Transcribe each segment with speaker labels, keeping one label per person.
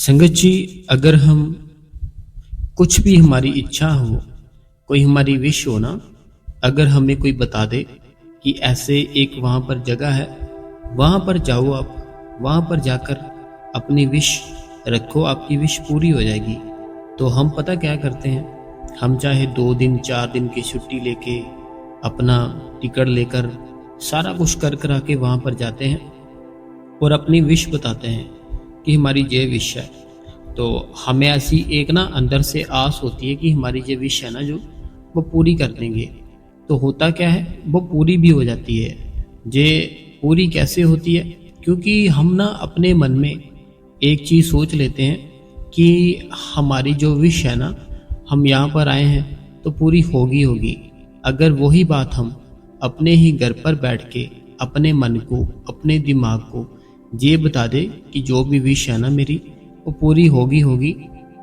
Speaker 1: संगत जी, अगर हम कुछ भी हमारी इच्छा हो, कोई हमारी विश हो ना, अगर हमें कोई बता दे कि ऐसे एक वहाँ पर जगह है, वहाँ पर जाओ आप, वहाँ पर जाकर अपनी विश रखो, आपकी विश पूरी हो जाएगी। तो हम पता क्या करते हैं, हम चाहे 2 दिन 4 दिन की छुट्टी लेके अपना टिकट लेकर सारा कुछ कर करा के वहाँ पर जाते हैं और अपनी विश बताते हैं कि हमारी ये विश है। तो हमें ऐसी एक ना अंदर से आस होती है कि हमारी ये विश है ना जो वो पूरी कर देंगे। तो होता क्या है, वो पूरी भी हो जाती है। ये पूरी कैसे होती है, क्योंकि हम ना अपने मन में एक चीज़ सोच लेते हैं कि हमारी जो विश है ना, हम यहाँ पर आए हैं तो पूरी होगी होगी। अगर वही बात हम अपने ही घर पर बैठ के अपने मन को, अपने दिमाग को ये बता दे कि जो भी विश है ना मेरी वो पूरी होगी होगी,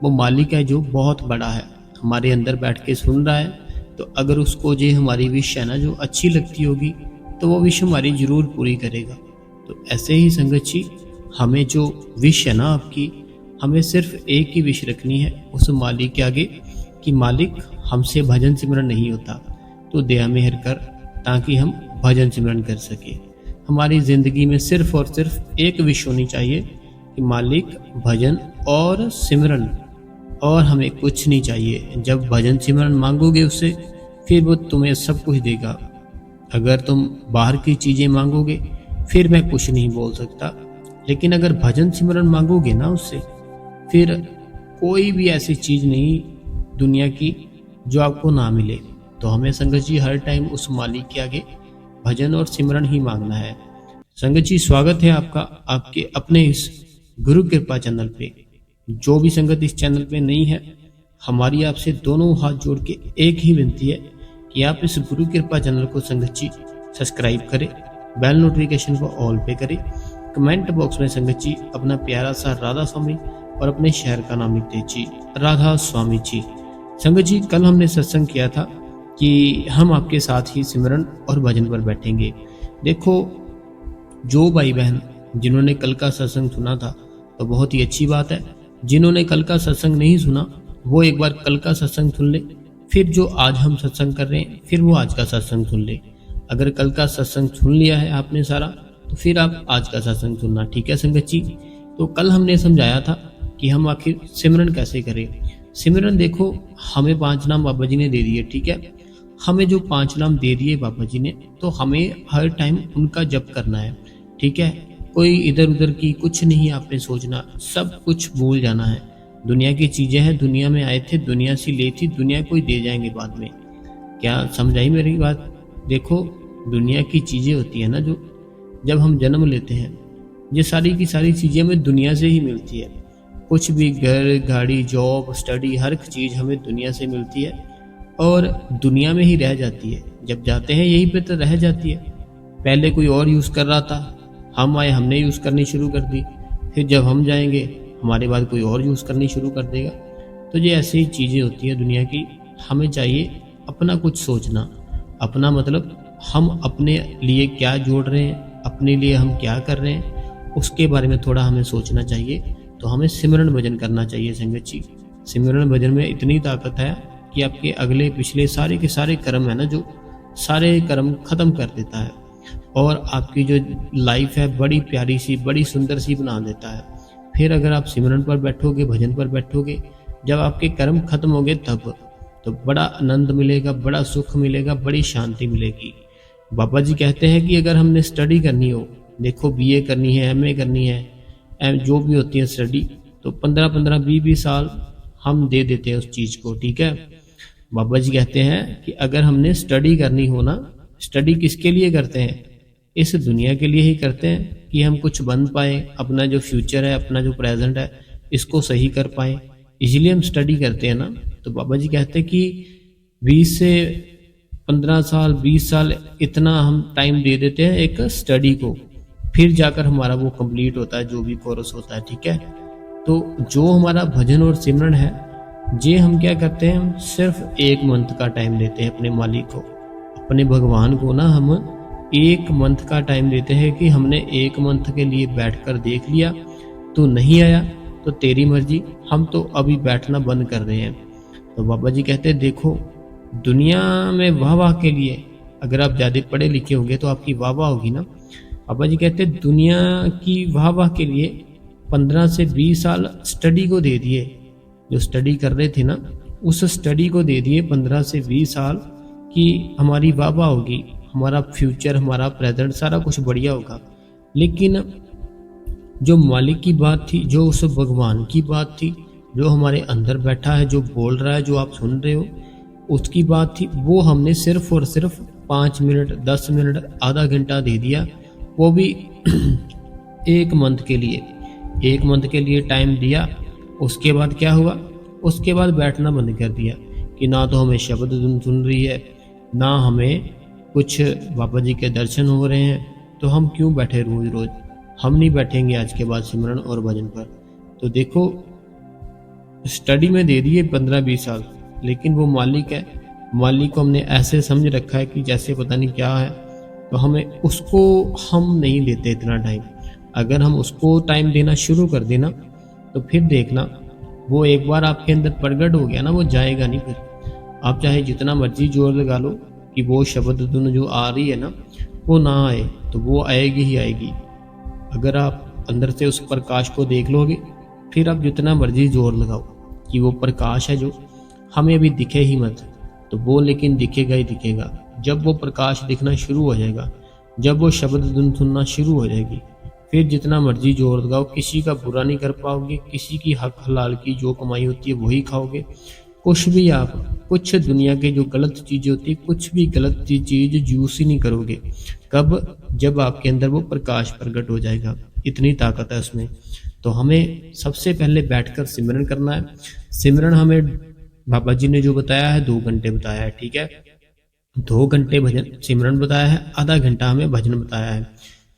Speaker 1: वो मालिक है जो बहुत बड़ा है, हमारे अंदर बैठ के सुन रहा है। तो अगर उसको ये हमारी विश है ना जो अच्छी लगती होगी तो वो विश हमारी ज़रूर पूरी करेगा। तो ऐसे ही संगत जी, हमें जो विश है ना आपकी, हमें सिर्फ एक ही विश रखनी है उस मालिक के आगे कि मालिक, हमसे भजन सिमरन नहीं होता, तो दया मेहर कर ताकि हम भजन सिमरन कर सके। हमारी ज़िंदगी में सिर्फ और सिर्फ एक विश होनी चाहिए कि मालिक भजन और सिमरन, और हमें कुछ नहीं चाहिए। जब भजन सिमरन मांगोगे उससे, फिर वो तुम्हें सब कुछ देगा। अगर तुम बाहर की चीज़ें मांगोगे फिर मैं कुछ नहीं बोल सकता, लेकिन अगर भजन सिमरन मांगोगे ना उससे, फिर कोई भी ऐसी चीज़ नहीं दुनिया की जो आपको ना मिले। तो हमें संगत जी हर टाइम उस मालिक के आगे भजन और सिमरन ही मांगना है। संगत जी, स्वागत है आपका आपके अपने इस गुरु कृपा चैनल पे। जो भी संगत इस चैनल पे नहीं है, हमारी आपसे दोनों हाथ जोड़ के एक ही विनती है कि आप इस गुरु कृपा चैनल को संगत जी सब्सक्राइब करें, बेल नोटिफिकेशन को ऑल पे करें, कमेंट बॉक्स में संगत जी अपना प्यारा सा राधा स्वामी और अपने शहर का नाम लिखते जी, राधा स्वामी जी। संगत जी, कल हमने सत्संग किया था कि हम आपके साथ ही सिमरन और भजन पर बैठेंगे। देखो, जो भाई बहन जिन्होंने कल का सत्संग सुना था तो बहुत ही अच्छी बात है। जिन्होंने कल का सत्संग नहीं सुना वो एक बार कल का सत्संग सुन ले, फिर जो आज हम सत्संग कर रहे हैं फिर वो आज का सत्संग सुन ले। अगर कल का सत्संग सुन लिया है आपने सारा, तो फिर आप आज का सत्संग सुनना, ठीक है संगत जी। तो कल हमने समझाया था कि हम आखिर सिमरन कैसे करें। सिमरन देखो, हमें 5 नाम बाबा जी ने दे दिए, ठीक है। हमें जो 5 नाम दे दिए बाबा जी ने, तो हमें हर टाइम उनका जप करना है, ठीक है। कोई इधर उधर की कुछ नहीं आपने सोचना, सब कुछ भूल जाना है। दुनिया की चीजें हैं, दुनिया में आए थे, दुनिया से ली थी, दुनिया को ही दे जाएंगे बाद में। क्या समझ आई मेरी बात? देखो, दुनिया की चीजें होती है ना जो, जब हम जन्म लेते हैं, ये सारी की सारी चीजें हमें दुनिया से ही मिलती है। कुछ भी घर, गाड़ी, जॉब, स्टडी, हर एक चीज हमें दुनिया से मिलती है और दुनिया में ही रह जाती है। जब जाते हैं यहीं पे तो रह जाती है। पहले कोई और यूज़ कर रहा था, हम आए, हमने यूज़ करनी शुरू कर दी, फिर जब हम जाएंगे हमारे बाद कोई और यूज़ करनी शुरू कर देगा। तो ये ऐसी चीज़ें होती हैं दुनिया की। हमें चाहिए अपना कुछ सोचना, अपना मतलब हम अपने लिए क्या जोड़ रहे हैं, अपने लिए हम क्या कर रहे हैं, उसके बारे में थोड़ा हमें सोचना चाहिए। तो हमें सिमरन भजन करना चाहिए संगत जी। सिमरन भजन में इतनी ताकत है कि आपके अगले पिछले सारे के सारे कर्म है ना जो, सारे कर्म खत्म कर देता है और आपकी जो लाइफ है बड़ी प्यारी सी, बड़ी सुंदर सी बना देता है। फिर अगर आप सिमरन पर बैठोगे, भजन पर बैठोगे, जब आपके कर्म खत्म होंगे तब तो बड़ा आनंद मिलेगा, बड़ा सुख मिलेगा, बड़ी शांति मिलेगी। बाबा जी कहते हैं कि अगर हमने स्टडी करनी हो, देखो बीए करनी है, एमए करनी है, जो भी होती है स्टडी, तो 15-15, 20-20 साल हम दे देते हैं उस चीज़ को, ठीक है। बाबा जी कहते हैं कि अगर हमने स्टडी करनी हो ना, स्टडी किसके लिए करते हैं? इस दुनिया के लिए ही करते हैं कि हम कुछ बन पाए, अपना जो फ्यूचर है, अपना जो प्रेजेंट है, इसको सही कर पाए, इसलिए हम स्टडी करते हैं ना। तो बाबा जी कहते हैं कि 20 से 15 साल, 20 साल इतना हम टाइम दे देते हैं एक स्टडी को, फिर जाकर हमारा वो कंप्लीट होता है जो भी कोर्स होता है, ठीक है। तो जो हमारा भजन और सिमरन है, ये हम क्या करते हैं, हम सिर्फ 1 मंथ का टाइम देते हैं अपने मालिक को, अपने भगवान को ना। हम 1 मंथ का टाइम देते हैं कि हमने 1 मंथ के लिए बैठकर देख लिया, तो नहीं आया तो तेरी मर्जी, हम तो अभी बैठना बंद कर रहे हैं। तो बाबा जी कहते हैं देखो, दुनिया में वाह वाह के लिए अगर आप ज़्यादा पढ़े लिखे होंगे तो आपकी वाह वाह होगी ना। बाबा जी कहते हैं दुनिया की वाह वाह के लिए 15 से 20 साल स्टडी को दे दिए। जो स्टडी कर रहे थे ना, उस स्टडी को दे दिए 15 से 20 साल कि हमारी वाह वाह होगी, हमारा फ्यूचर, हमारा प्रेजेंट, सारा कुछ बढ़िया होगा। लेकिन जो मालिक की बात थी, जो उस भगवान की बात थी, जो हमारे अंदर बैठा है, जो बोल रहा है, जो आप सुन रहे हो, उसकी बात थी, वो हमने सिर्फ और सिर्फ 5 मिनट, 10 मिनट, आधा घंटा दे दिया, वो भी 1 मंथ के लिए। 1 मंथ के लिए टाइम दिया। उसके बाद क्या हुआ? उसके बाद बैठना बंद कर दिया कि ना तो हमें शब्द सुन रही है, ना हमें कुछ बाबा जी के दर्शन हो रहे हैं, तो हम क्यों बैठे रोज रोज? हम नहीं बैठेंगे आज के बाद सिमरन और भजन पर। तो देखो, स्टडी में दे दिए 15-20 साल, लेकिन वो मालिक है, मालिक को हमने ऐसे समझ रखा है कि जैसे पता नहीं क्या है, तो हमें उसको हम नहीं देते इतना टाइम। अगर हम उसको टाइम देना शुरू कर देना तो फिर देखना, वो एक बार आपके अंदर प्रगट हो गया ना, वो जाएगा नहीं फिर। आप चाहे जितना मर्जी जोर लगा लो कि वो शब्द धुन जो आ रही है ना, वो ना आए, तो वो आएगी ही आएगी। अगर आप अंदर से उस प्रकाश को देख लोगे, फिर आप जितना मर्जी जोर लगाओ कि वो प्रकाश है जो हमें अभी दिखे ही मत, तो वो लेकिन दिखेगा ही दिखेगा। जब वो प्रकाश दिखना शुरू हो जाएगा, जब वो शब्द धुन सुनना शुरू हो जाएगी, फिर जितना मर्जी जोर लगाओ, किसी का बुरा नहीं कर पाओगे, किसी की हक हलाल की जो कमाई होती है वही खाओगे। कुछ भी आप, कुछ दुनिया के जो गलत चीज़ें होती है, कुछ भी गलत चीज़ यूज ही नहीं करोगे। कब? जब आपके अंदर वो प्रकाश प्रकट हो जाएगा। इतनी ताकत है उसमें। तो हमें सबसे पहले बैठकर सिमरन करना है। सिमरन हमें बाबा जी ने जो बताया है, 2 घंटे बताया है, ठीक है। 2 घंटे भजन सिमरन बताया है, आधा घंटा हमें भजन बताया है।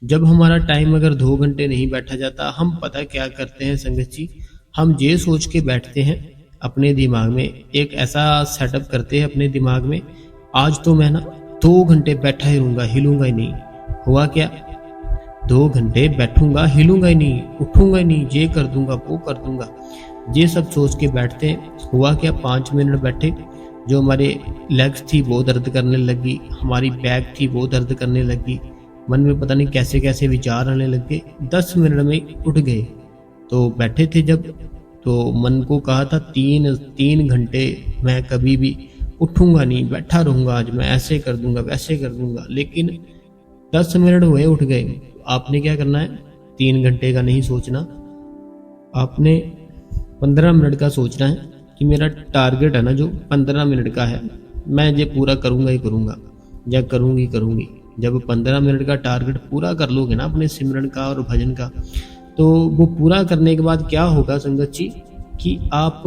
Speaker 1: जब हमारा टाइम अगर 2 घंटे नहीं बैठा जाता, हम पता क्या करते हैं संगत जी, हम ये सोच के बैठते हैं अपने दिमाग में, एक ऐसा सेटअप करते हैं अपने दिमाग में, आज तो मैं ना 2 घंटे बैठा ही रहूंगा, हिलूंगा ही नहीं। हुआ क्या? 2 घंटे बैठूंगा, हिलूंगा ही नहीं, उठूंगा ही नहीं, ये कर दूंगा, वो कर दूंगा, ये सब सोच के बैठते हैं। हुआ क्या? 5 मिनट बैठे, जो हमारे लेग्स थी वो दर्द करने लगी, हमारी बैक थी वो दर्द करने लगी, मन में पता नहीं कैसे कैसे विचार आने लग गए। 10 मिनट में उठ गए। तो बैठे थे जब, तो मन को कहा था 3 घंटे मैं कभी भी उठूंगा नहीं, बैठा रहूंगा, आज मैं ऐसे कर दूंगा, वैसे कर दूंगा। लेकिन 10 मिनट हुए, उठ गए। आपने क्या करना है? 3 घंटे का नहीं सोचना, आपने 15 मिनट का सोचना है कि मेरा टारगेट है ना जो 15 मिनट का है, मैं ये पूरा करूंगा ही करूंगा, या करूंगी। जब 15 मिनट का टारगेट पूरा कर लोगे ना अपने सिमरन का और भजन का, तो वो पूरा करने के बाद क्या होगा संगत जी, कि आप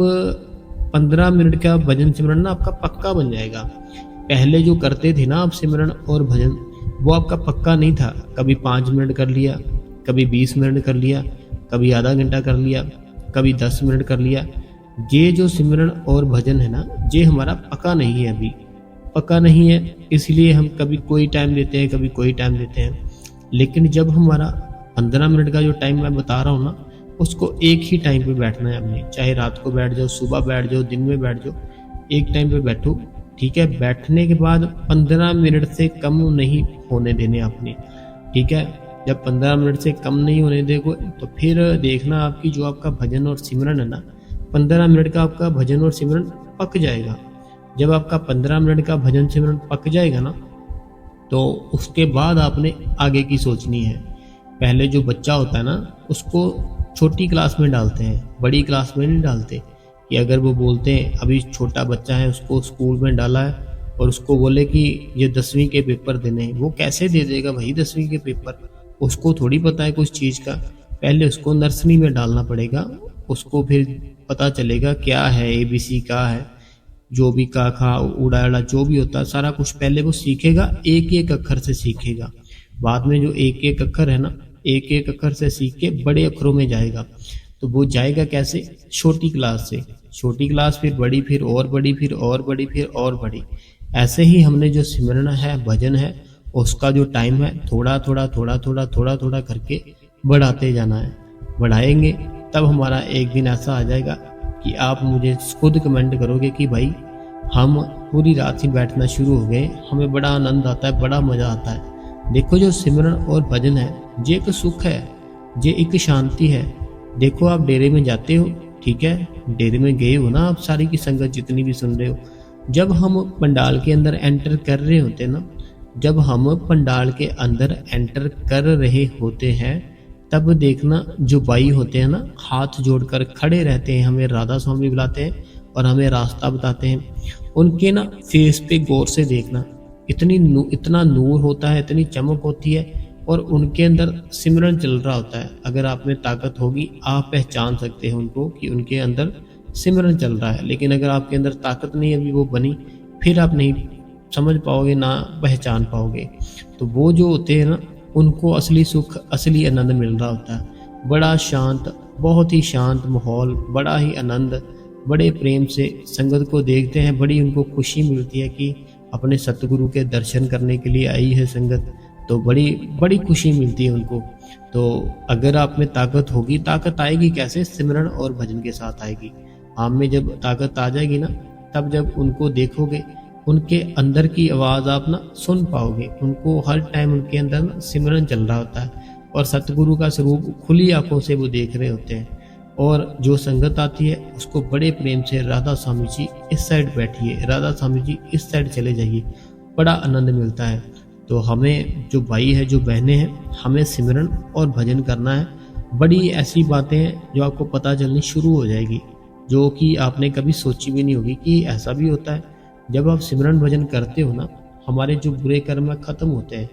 Speaker 1: 15 मिनट का भजन सिमरन ना आपका पक्का बन जाएगा। पहले जो करते थे ना आप सिमरन और भजन, वो आपका पक्का नहीं था। कभी 5 मिनट कर लिया, कभी 20 मिनट कर लिया, कभी आधा घंटा कर लिया, कभी 10 मिनट कर लिया। ये जो सिमरन और भजन है ना, ये हमारा पक्का नहीं है, अभी पक्का नहीं है, इसलिए हम कभी कोई टाइम देते हैं, कभी कोई टाइम देते हैं। लेकिन जब हमारा 15 मिनट का जो टाइम मैं बता रहा हूँ ना, उसको एक ही टाइम पे बैठना है हमने। चाहे रात को बैठ जाओ, सुबह बैठ जाओ, दिन में बैठ जाओ, एक टाइम पे बैठो, ठीक है। बैठने के बाद 15 मिनट से कम नहीं होने देने आपने, ठीक है। जब 15 मिनट से कम नहीं होने देगो, तो फिर देखना आपकी जो आपका भजन और सिमरन है ना, 15 मिनट का आपका भजन और सिमरन पक जाएगा। जब आपका 15 मिनट का भजन सिमरन पक जाएगा ना, तो उसके बाद आपने आगे की सोचनी है। पहले जो बच्चा होता है ना, उसको छोटी क्लास में डालते हैं, बड़ी क्लास में नहीं डालते। कि अगर वो बोलते हैं, अभी छोटा बच्चा है, उसको स्कूल में डाला है और उसको बोले कि ये 10वीं के पेपर देने हैं, वो कैसे दे देगा भाई 10वीं के पेपर? उसको थोड़ी पता है कुछ चीज़ का। पहले उसको नर्सरी में डालना पड़ेगा, उसको फिर पता चलेगा क्या है ABC का है, जो भी का खा उड़ाड़ा जो भी होता है सारा कुछ पहले वो सीखेगा, एक एक अक्षर से सीखेगा। बाद में जो एक एक अक्षर है ना, एक एक अक्षर से सीख के बड़े अक्षरों में जाएगा। तो वो जाएगा कैसे? छोटी क्लास से, छोटी क्लास फिर बड़ी, फिर और बड़ी, फिर और बड़ी, फिर और बड़ी। ऐसे ही हमने जो सिमरन है, भजन है, उसका जो टाइम है, थोड़ा थोड़ा थोड़ा थोड़ा थोड़ा थोड़ा करके बढ़ाते जाना है। बढ़ाएंगे तब हमारा एक दिन ऐसा आ जाएगा कि आप मुझे खुद कमेंट करोगे कि भाई हम पूरी रात ही बैठना शुरू हो गए, हमें बड़ा आनंद आता है, बड़ा मज़ा आता है। देखो जो सिमरन और भजन है ये एक सुख है, ये एक शांति है। देखो आप डेरे में जाते हो, ठीक है, डेरे में गए हो ना आप, सारी की संगत जितनी भी सुन रहे हो, जब हम पंडाल के अंदर एंटर कर रहे होते ना, जब हम पंडाल के अंदर एंटर कर रहे होते हैं, तब देखना जो बाई होते हैं ना, हाथ जोड़कर खड़े रहते हैं, हमें राधा स्वामी बुलाते हैं और हमें रास्ता बताते हैं। उनके ना फेस पे गौर से देखना, इतना नूर होता है, इतनी चमक होती है, और उनके अंदर सिमरन चल रहा होता है। अगर आप में ताकत होगी आप पहचान सकते हैं उनको कि उनके अंदर सिमरन चल रहा है। लेकिन अगर आपके अंदर ताकत नहीं अभी वो बनी, फिर आप नहीं समझ पाओगे, ना पहचान पाओगे। तो वो जो होते हैं ना, उनको असली सुख, असली आनंद मिल रहा होता है। बड़ा शांत, बहुत ही शांत माहौल, बड़ा ही आनंद, बड़े प्रेम से संगत को देखते हैं। बड़ी उनको खुशी मिलती है कि अपने सतगुरु के दर्शन करने के लिए आई है संगत, तो बड़ी बड़ी खुशी मिलती है उनको। तो अगर आप में ताकत होगी, ताकत आएगी कैसे? सिमरन और भजन के साथ आएगी। आप में जब ताकत आ जाएगी ना, तब जब उनको देखोगे, उनके अंदर की आवाज़ आप ना सुन पाओगे। उनको हर टाइम उनके अंदर ना सिमरन चल रहा होता है और सतगुरु का स्वरूप खुली आंखों से वो देख रहे होते हैं। और जो संगत आती है उसको बड़े प्रेम से, राधा स्वामी जी इस साइड बैठिए, राधा स्वामी जी इस साइड चले जाइए, बड़ा आनंद मिलता है। तो हमें जो भाई है, जो बहनें हैं, हमें सिमरन और भजन करना है। बड़ी ऐसी बातें हैं जो आपको पता चलनी शुरू हो जाएगी, जो कि आपने कभी सोची भी नहीं होगी कि ऐसा भी होता है। जब आप सिमरन भजन करते हो ना, हमारे जो बुरे कर्म है ख़त्म होते हैं।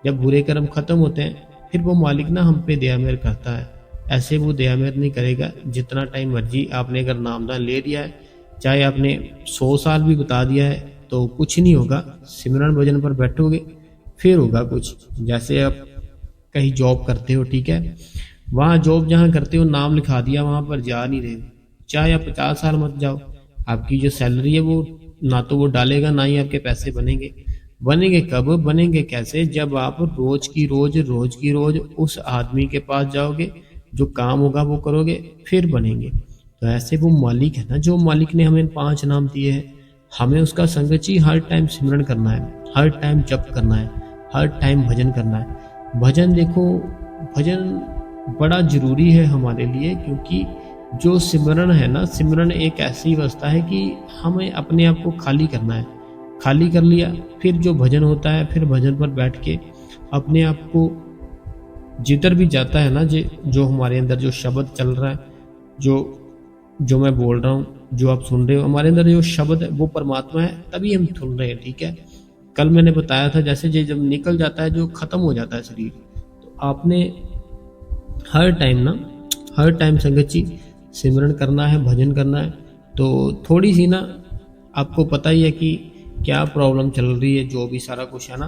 Speaker 1: जब बुरे कर्म ख़त्म होते हैं, फिर वो मालिक ना हम पे दया मेहर करता है। ऐसे वो दया मेहर नहीं करेगा जितना टाइम मर्जी आपने अगर नामदान ले लिया है, चाहे आपने 100 साल भी बता दिया है, तो कुछ नहीं होगा। सिमरन भजन पर बैठोगे फिर होगा कुछ। जैसे आप कहीं जॉब करते हो, ठीक है, वहाँ जॉब जहाँ करते हो नाम लिखा दिया, वहाँ पर जा नहीं रहे हो, चाहे आप 50 साल मत जाओ, आपकी जो सैलरी है वो ना तो वो डालेगा, ना ही आपके पैसे बनेंगे। बनेंगे कब, बनेंगे कैसे? जब आप रोज की रोज उस आदमी के पास जाओगे, जो काम होगा वो करोगे, फिर बनेंगे। तो ऐसे वो मालिक है ना, जो मालिक ने हमें 5 नाम दिए हैं, हमें उसका संगत ही हर टाइम सिमरन करना है, हर टाइम जप करना है, हर टाइम भजन करना है। भजन देखो, भजन बड़ा जरूरी है हमारे लिए, क्योंकि जो सिमरन है ना, सिमरन एक ऐसी अवस्था है कि हमें अपने आप को खाली करना है। खाली कर लिया, फिर जो भजन होता है, फिर भजन पर बैठ के अपने आप को जिधर भी जाता है ना, जो हमारे अंदर जो शब्द चल रहा है, जो मैं बोल रहा हूँ, जो आप सुन रहे हो, हमारे अंदर जो शब्द है वो परमात्मा है, तभी हम सुन रहे हैं, ठीक है। कल मैंने बताया था, जैसे जब निकल जाता है, जो खत्म हो जाता है शरीर, तो आपने हर टाइम संगत जी सिमरन करना है, भजन करना है। तो थोड़ी सी ना, आपको पता ही है कि क्या प्रॉब्लम चल रही है, जो भी सारा कुछ है ना,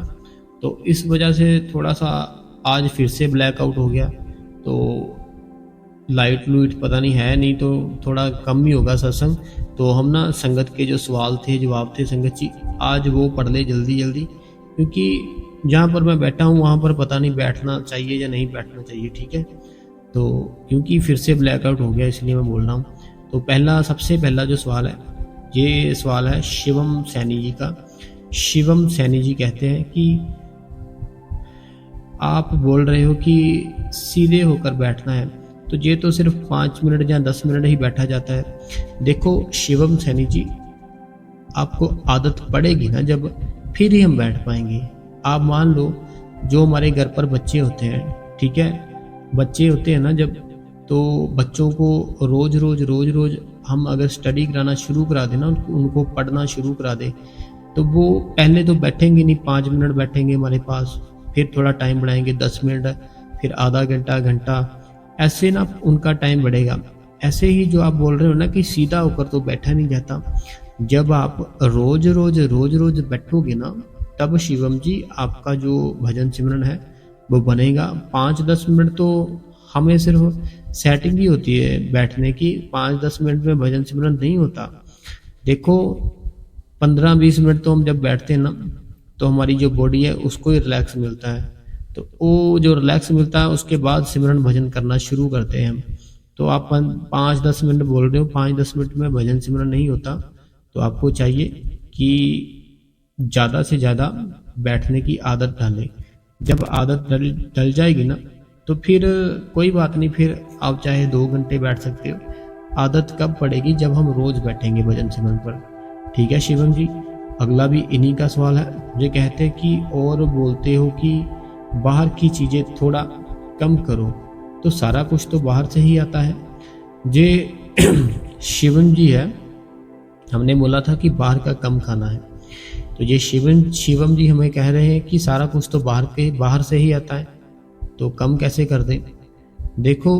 Speaker 1: तो इस वजह से थोड़ा सा आज फिर से ब्लैकआउट हो गया। तो लाइट लूइट पता नहीं है, नहीं तो थोड़ा कम ही होगा सत्संग। तो हम ना संगत के जो सवाल थे, जवाब थे संगत जी, आज वो पढ़ ले जल्दी जल्दी, क्योंकि जहाँ पर मैं बैठा हूँ वहाँ पर पता नहीं बैठना चाहिए या नहीं बैठना चाहिए, ठीक है। तो क्योंकि फिर से ब्लैकआउट हो गया, इसलिए मैं बोल रहा हूँ। तो सबसे पहला जो सवाल है, ये सवाल है शिवम सैनी जी का। शिवम सैनी जी कहते हैं कि आप बोल रहे हो कि सीधे होकर बैठना है, तो ये तो सिर्फ 5 मिनट या 10 मिनट ही बैठा जाता है। देखो शिवम सैनी जी, आपको आदत पड़ेगी ना जब, फिर ही हम बैठ पाएंगे। आप मान लो, जो हमारे घर पर बच्चे होते हैं, ठीक है, बच्चे होते हैं ना जब, तो बच्चों को रोज रोज हम अगर स्टडी कराना शुरू करा देना, उनको पढ़ना शुरू करा दे, तो वो पहले तो बैठेंगे नहीं, 5 मिनट बैठेंगे हमारे पास, फिर थोड़ा टाइम बढ़ाएंगे 10 मिनट, फिर आधा घंटा, ऐसे ना उनका टाइम बढ़ेगा। ऐसे ही जो आप बोल रहे हो ना कि सीधा होकर तो बैठा नहीं जाता, जब आप रोज रोज बैठोगे ना, तब शिवम जी आपका जो भजन सिमरन है वो बनेगा। 5-10 मिनट तो हमें सिर्फ सेटिंग ही होती है बैठने की, 5-10 मिनट में भजन सिमरन नहीं होता। देखो 15-20 मिनट तो हम जब बैठते हैं ना, तो हमारी जो बॉडी है उसको ही रिलैक्स मिलता है। तो वो जो रिलैक्स मिलता है, उसके बाद सिमरन भजन करना शुरू करते हैं हम। तो आप 5-10 मिनट बोल रहे हो, 5-10 मिनट में भजन सिमरन नहीं होता। तो आपको चाहिए कि ज़्यादा से ज़्यादा बैठने की आदत डालें। जब आदत डल जाएगी ना, तो फिर कोई बात नहीं, फिर आप चाहे 2 घंटे बैठ सकते हो। आदत कब पड़ेगी? जब हम रोज़ बैठेंगे भजन सिमरन पर। ठीक है शिवम जी। अगला भी इन्हीं का सवाल है। ये कहते हैं कि और बोलते हो कि बाहर की चीज़ें थोड़ा कम करो, तो सारा कुछ तो बाहर से ही आता है। ये शिवम जी है, हमने बोला था कि बाहर का कम खाना है, तो ये शिवम जी हमें कह रहे हैं कि सारा कुछ तो बाहर से ही आता है, तो कम कैसे कर दें? देखो,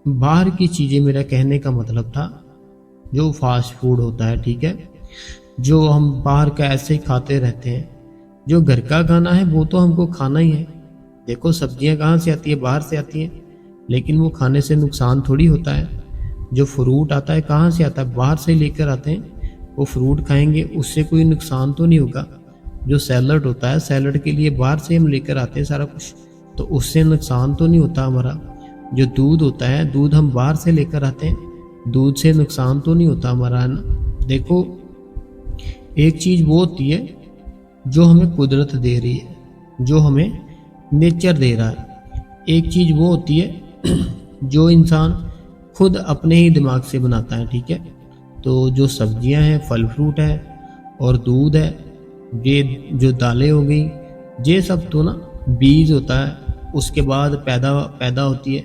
Speaker 1: बाहर की चीज़ें, मेरा कहने का मतलब था जो फास्ट फूड होता है, ठीक है, जो हम बाहर का ऐसे ही खाते रहते हैं। जो घर का खाना है वो तो हमको खाना ही है। देखो, सब्जियां कहाँ से आती है? बाहर से आती हैं, लेकिन वो खाने से नुकसान थोड़ी होता है। जो फ्रूट आता है कहाँ से आता है? बाहर से लेकर आते हैं। वो फ्रूट खाएंगे, उससे कोई नुकसान तो नहीं होगा। जो सैलड होता है, सैलड के लिए बाहर से हम लेकर आते हैं सारा कुछ, तो उससे नुकसान तो नहीं होता हमारा। जो दूध होता है, दूध हम बाहर से लेकर आते हैं, दूध से नुकसान तो नहीं होता हमारा, है ना। देखो, एक चीज़ वो होती है जो हमें कुदरत दे रही है, जो हमें नेचर दे रहा है। एक चीज़ वो होती है जो इंसान खुद अपने ही दिमाग से बनाता है, ठीक है। तो जो सब्जियां हैं, फल फ्रूट है और दूध है, ये जो दालें हो गई, ये सब तो ना बीज होता है, उसके बाद पैदा होती है।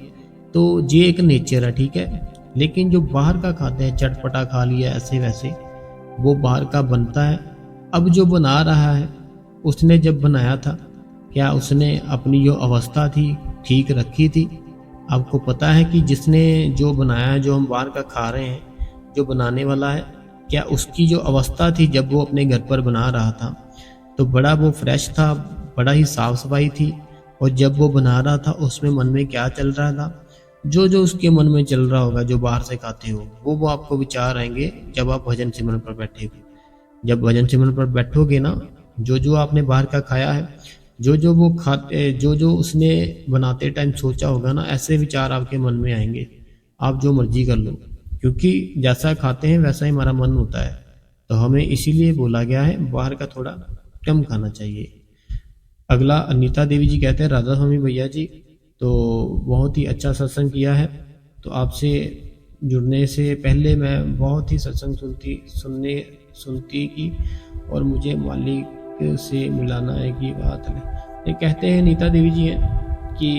Speaker 1: तो ये एक नेचर है, ठीक है। लेकिन जो बाहर का खाते हैं, चटपटा खा लिया ऐसे वैसे, वो बाहर का बनता है। अब जो बना रहा है, उसने जब बनाया था, क्या उसने अपनी जो अवस्था थी ठीक रखी थी? आपको पता है कि जिसने जो बनाया है, जो हम बाहर का खा रहे हैं, जो बनाने वाला है, क्या उसकी जो अवस्था थी जब वो अपने घर पर बना रहा था, तो बड़ा वो फ्रेश था, बड़ा ही साफ सफाई थी। और जब वो बना रहा था, उसमें मन में क्या चल रहा था? जो जो उसके मन में चल रहा होगा, जो बाहर से खाते हो, वो आपको विचार आएंगे जब आप भजन सिमरन पर बैठेंगे। जब भजन सिमरन पर बैठोगे ना, जो जो आपने बाहर का खाया है, जो जो वो खाते, जो जो उसने बनाते टाइम सोचा होगा ना, ऐसे विचार आपके मन में आएंगे। आप जो मर्जी कर लो, क्योंकि जैसा खाते हैं वैसा ही हमारा मन होता है। तो हमें इसीलिए बोला गया है बाहर का थोड़ा कम खाना चाहिए। अगला अनीता देवी जी कहते हैं, राधा स्वामी भैया जी, तो बहुत ही अच्छा सत्संग किया है। तो आपसे जुड़ने से पहले मैं बहुत ही सत्संग सुनती की, और मुझे मालिक से मिलाना है की बात है। ये कहते हैं नीता देवी जी हैं कि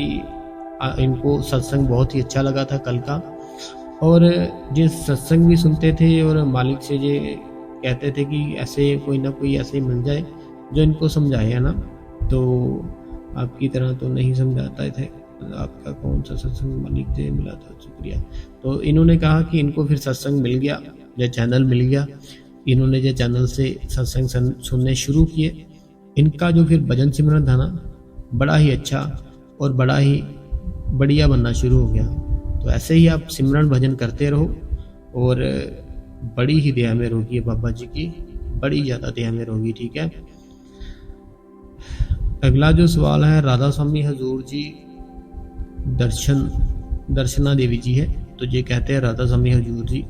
Speaker 1: इनको सत्संग बहुत ही अच्छा लगा था कल का, और जिस सत्संग भी सुनते थे और मालिक से ये कहते थे कि ऐसे कोई ना कोई ऐसे मिल जाए जो इनको समझाए, है ना। तो आपकी तरह तो नहीं समझाता थे, आपका कौन सा सत्संग मालिक से मिला था, शुक्रिया। तो इन्होंने कहा कि इनको फिर सत्संग मिल गया, या चैनल मिल गया। इन्होंने जो चैनल से सत्संग सुनने शुरू किए, इनका जो फिर भजन सिमरन था ना, बड़ा ही अच्छा और बड़ा ही बढ़िया बनना शुरू हो गया। तो ऐसे ही आप सिमरन भजन करते रहो, और बड़ी ही दया में रहोगी बाबा जी की, बड़ी ज़्यादा दया में रहोगी, ठीक है। अगला जो सवाल है राधा स्वामी हजूर जी दर्शना देवी जी है, तो ये कहते हैं राधा स्वामी हजूर जी।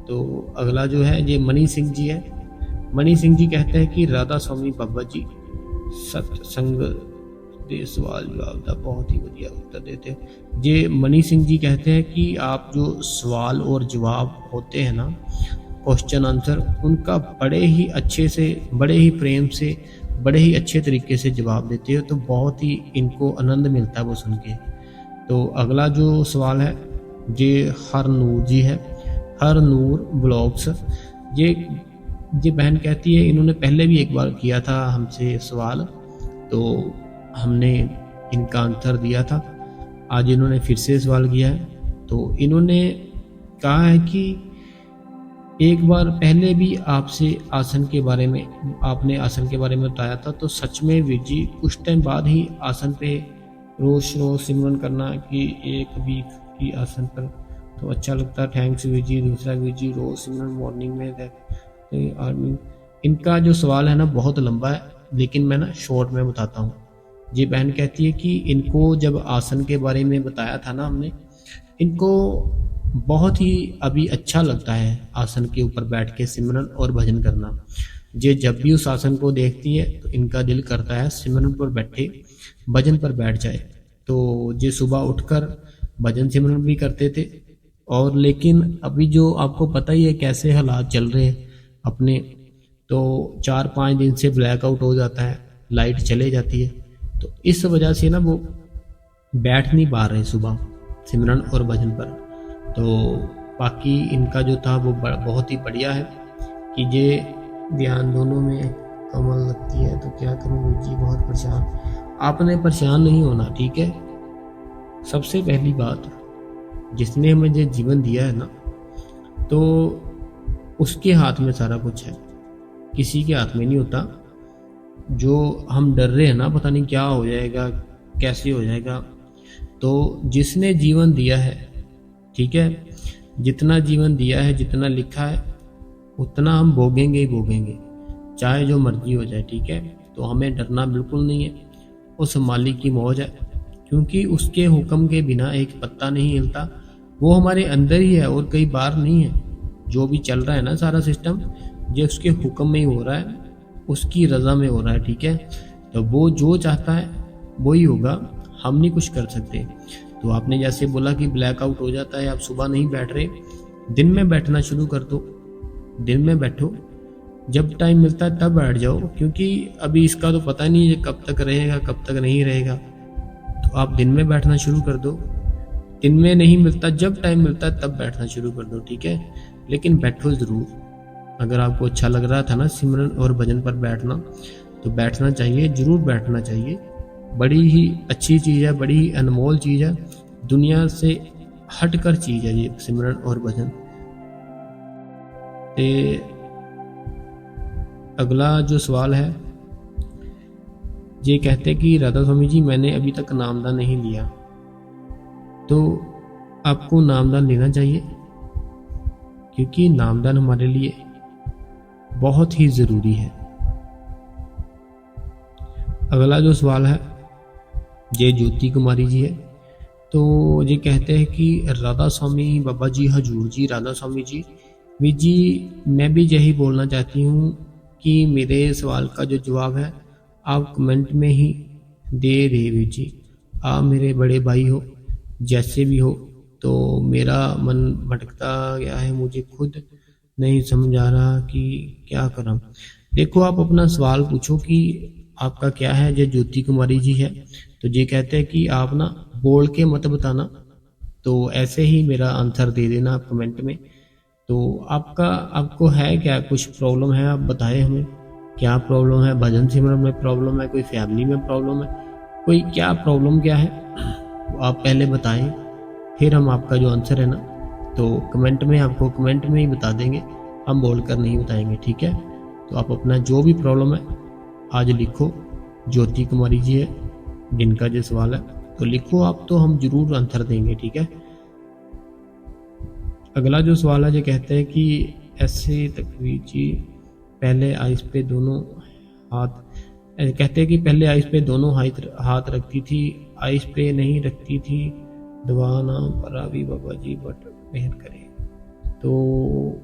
Speaker 1: तो अगला जो है ये मनी सिंह जी है। मनी सिंह जी कहते हैं कि राधा स्वामी बाबा जी सत्संग दे सवाल जवाब का बहुत ही बढ़िया उत्तर देते हैं। ये मनी सिंह जी कहते हैं कि आप जो सवाल और जवाब होते हैं ना, क्वेश्चन आंसर, उनका बड़े ही अच्छे से, बड़े ही प्रेम से, बड़े ही अच्छे तरीके से जवाब देते हो, तो बहुत ही इनको आनंद मिलता है वो सुन के। तो अगला जो सवाल है ये हर नूर जी है, हर नूर ब्लॉग्स। ये बहन कहती है, इन्होंने पहले भी एक बार किया था हमसे सवाल, तो हमने इनका आंसर दिया था। आज इन्होंने फिर से सवाल किया है। तो इन्होंने कहा है कि एक बार पहले भी आपसे आसन के बारे में, आपने आसन के बारे में बताया था, तो सच में वीर जी कुछ टाइम बाद ही आसन पे रोज सिमरन करना कि एक वीक की आसन पर, तो अच्छा लगता है। थैंक्स वीर जी। दूसरा वीर जी रोज सिमरन मॉर्निंग में आर्मी। इनका जो सवाल है ना बहुत लंबा है, लेकिन मैं ना शॉर्ट में बताता हूँ। ये बहन कहती है कि इनको जब आसन के बारे में बताया था ना हमने, इनको बहुत ही अभी अच्छा लगता है आसन के ऊपर बैठ के सिमरन और भजन करना। ये जब भी उस आसन को देखती है तो इनका दिल करता है सिमरन पर बैठे, भजन पर बैठ जाए। तो ये सुबह उठकर भजन सिमरन भी करते थे। और लेकिन अभी जो आपको पता ही है कैसे हालात चल रहे हैं अपने, तो 4-5 दिन से ब्लैकआउट हो जाता है, लाइट चले जाती है। तो इस वजह से ना वो बैठ नहीं पा रहे सुबह सिमरन और भजन पर। तो बाकी इनका जो था वो बहुत ही बढ़िया है कि ये ध्यान दोनों में कमल लगती है। तो क्या करूँ वीर जी, बहुत परेशान। आपने परेशान नहीं होना, ठीक है। सबसे पहली बात, जिसने हमें ये जीवन दिया है ना, तो उसके हाथ में सारा कुछ है, किसी के हाथ में नहीं होता। जो हम डर रहे हैं ना, पता नहीं क्या हो जाएगा, कैसे हो जाएगा, तो जिसने जीवन दिया है, ठीक है, जितना जीवन दिया है, जितना लिखा है, उतना हम भोगेंगे ही भोगेंगे, चाहे जो मर्जी हो जाए, ठीक है। तो हमें डरना बिल्कुल नहीं है, उस मालिक की मौज है, क्योंकि उसके हुक्म के बिना एक पत्ता नहीं हिलता। वो हमारे अंदर ही है और कई बार नहीं है। जो भी चल रहा है ना सारा सिस्टम, ये उसके हुक्म में ही हो रहा है, उसकी रज़ा में हो रहा है, ठीक है। तो वो जो चाहता है वही होगा, हम नहीं कुछ कर सकते। तो आपने जैसे बोला कि ब्लैकआउट हो जाता है, आप सुबह नहीं बैठ रहे, दिन में बैठना शुरू कर दो। दिन में बैठो, जब टाइम मिलता है तब बैठ जाओ, क्योंकि अभी इसका तो पता नहीं है कब तक रहेगा कब तक नहीं रहेगा। तो आप दिन में बैठना शुरू कर दो। दिन में नहीं मिलता, जब टाइम मिलता है तब बैठना शुरू कर दो, ठीक है। लेकिन बैठो ज़रूर। अगर आपको अच्छा लग रहा था ना सिमरन और भजन पर बैठना, तो बैठना चाहिए, ज़रूर बैठना चाहिए। बड़ी ही अच्छी चीज़ है, बड़ी ही अनमोल चीज़ है, दुनिया से हटकर चीज़ है ये सिमरन और भजन। ते अगला जो सवाल है, ये कहते कि राधा स्वामी जी मैंने अभी तक नामदान नहीं लिया, तो आपको नामदान लेना चाहिए, क्योंकि नामदान हमारे लिए बहुत ही ज़रूरी है। अगला जो सवाल है, ये ज्योति कुमारी जी है। तो ये कहते हैं कि राधा स्वामी बाबा जी हजूर जी, राधा स्वामी जी, वीर जी मैं भी यही बोलना चाहती हूँ कि मेरे सवाल का जो जवाब है आप कमेंट में ही दे दे वीर जी। आप मेरे बड़े भाई हो, जैसे भी हो, तो मेरा मन भटकता गया है, मुझे खुद नहीं समझ आ रहा कि क्या करूं। देखो, आप अपना सवाल पूछो कि आपका क्या है। जो ज्योति कुमारी जी है, तो ये कहते हैं कि आप ना बोल के मत बताना, तो ऐसे ही मेरा आंसर दे देना आप कमेंट में। तो आपको है क्या, कुछ प्रॉब्लम है, आप बताएं हमें क्या प्रॉब्लम है। भजन सिमरन में प्रॉब्लम है, कोई फैमिली में प्रॉब्लम है, कोई क्या प्रॉब्लम क्या है, तो आप पहले बताएं, फिर हम आपका जो आंसर है ना, तो कमेंट में आपको कमेंट में ही बता देंगे, हम बोल कर नहीं बताएंगे, ठीक है। तो आप अपना जो भी प्रॉब्लम है आज लिखो। ज्योति कुमारी जी है जिनका जो सवाल है, तो लिखो आप, तो हम जरूर आंसर देंगे, ठीक है। अगला जो सवाल है, जो कहते हैं कि ऐसे तकवीर जी पहले आइस पे दोनों हाथ, कहते हैं कि पहले आइस पे दोनों हाथ रखती थी, आइस पे नहीं रखती थी, दुआ नाम पर भी बाबा जी बट मेहर करे। तो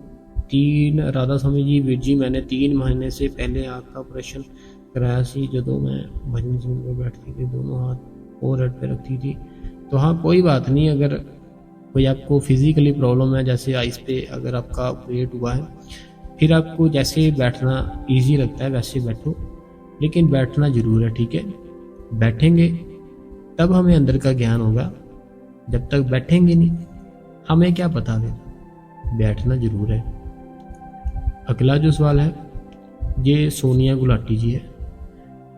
Speaker 1: 3 राधा स्वामी जी वीर जी, मैंने 3 महीने से पहले आँख का ऑपरेशन कराया सी, जो मैं भजन सुन में बैठती थी, दोनों हाथ और हेड पे रखती थी। तो हाँ, कोई बात नहीं, अगर कोई आपको फिजिकली प्रॉब्लम है, जैसे आइस पे अगर आपका ऑपरेट हुआ है, फिर आपको जैसे बैठना इजी लगता है वैसे बैठो, लेकिन बैठना जरूर है, ठीक है। बैठेंगे तब हमें अंदर का ज्ञान होगा, जब तक बैठेंगे नहीं हमें क्या पता है। बैठना जरूर है। अगला जो सवाल है, ये सोनिया गुलाटी जी है।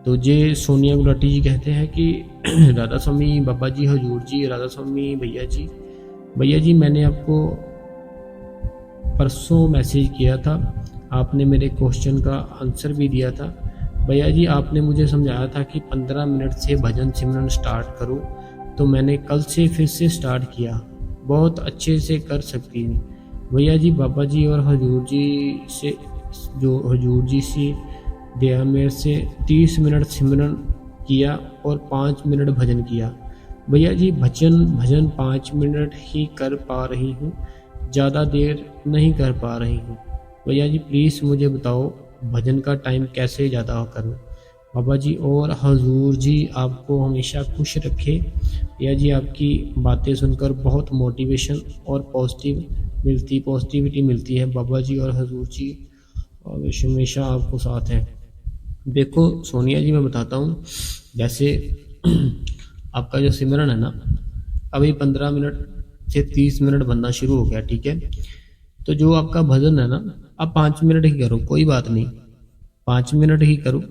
Speaker 1: तो ये सोनिया गुलाटी जी कहते हैं कि राधा स्वामी बाबा जी हजूर जी, राधा स्वामी भैया जी मैंने आपको परसों मैसेज किया था, आपने मेरे क्वेश्चन का आंसर भी दिया था। भैया जी आपने मुझे समझाया था कि 15 मिनट से भजन सिमरन स्टार्ट करो, तो मैंने कल से फिर से स्टार्ट किया, बहुत अच्छे से कर सकती हूँ। भैया जी बाबा जी और हजूर जी से दया मेरे से 30 मिनट सिमरन किया और 5 मिनट भजन किया, भैया जी भजन भजन 5 मिनट ही कर पा रही हूँ, ज़्यादा देर नहीं कर पा रही हूँ। भैया जी प्लीज़ मुझे बताओ भजन का टाइम कैसे ज़्यादा करूँ। बाबा जी और हजूर जी आपको हमेशा खुश रखे। भैया जी आपकी बातें सुनकर बहुत मोटिवेशन और पॉजिटिविटी मिलती है बाबा जी और हजूर जी और हमेशा आपको साथ हैं। देखो सोनिया जी मैं बताता हूँ, जैसे आपका जो सिमरन है ना अभी 15 मिनट से 30 मिनट बनना शुरू हो गया, ठीक है। तो जो आपका भजन है ना आप 5 मिनट ही करो, कोई बात नहीं, 5 मिनट ही करो।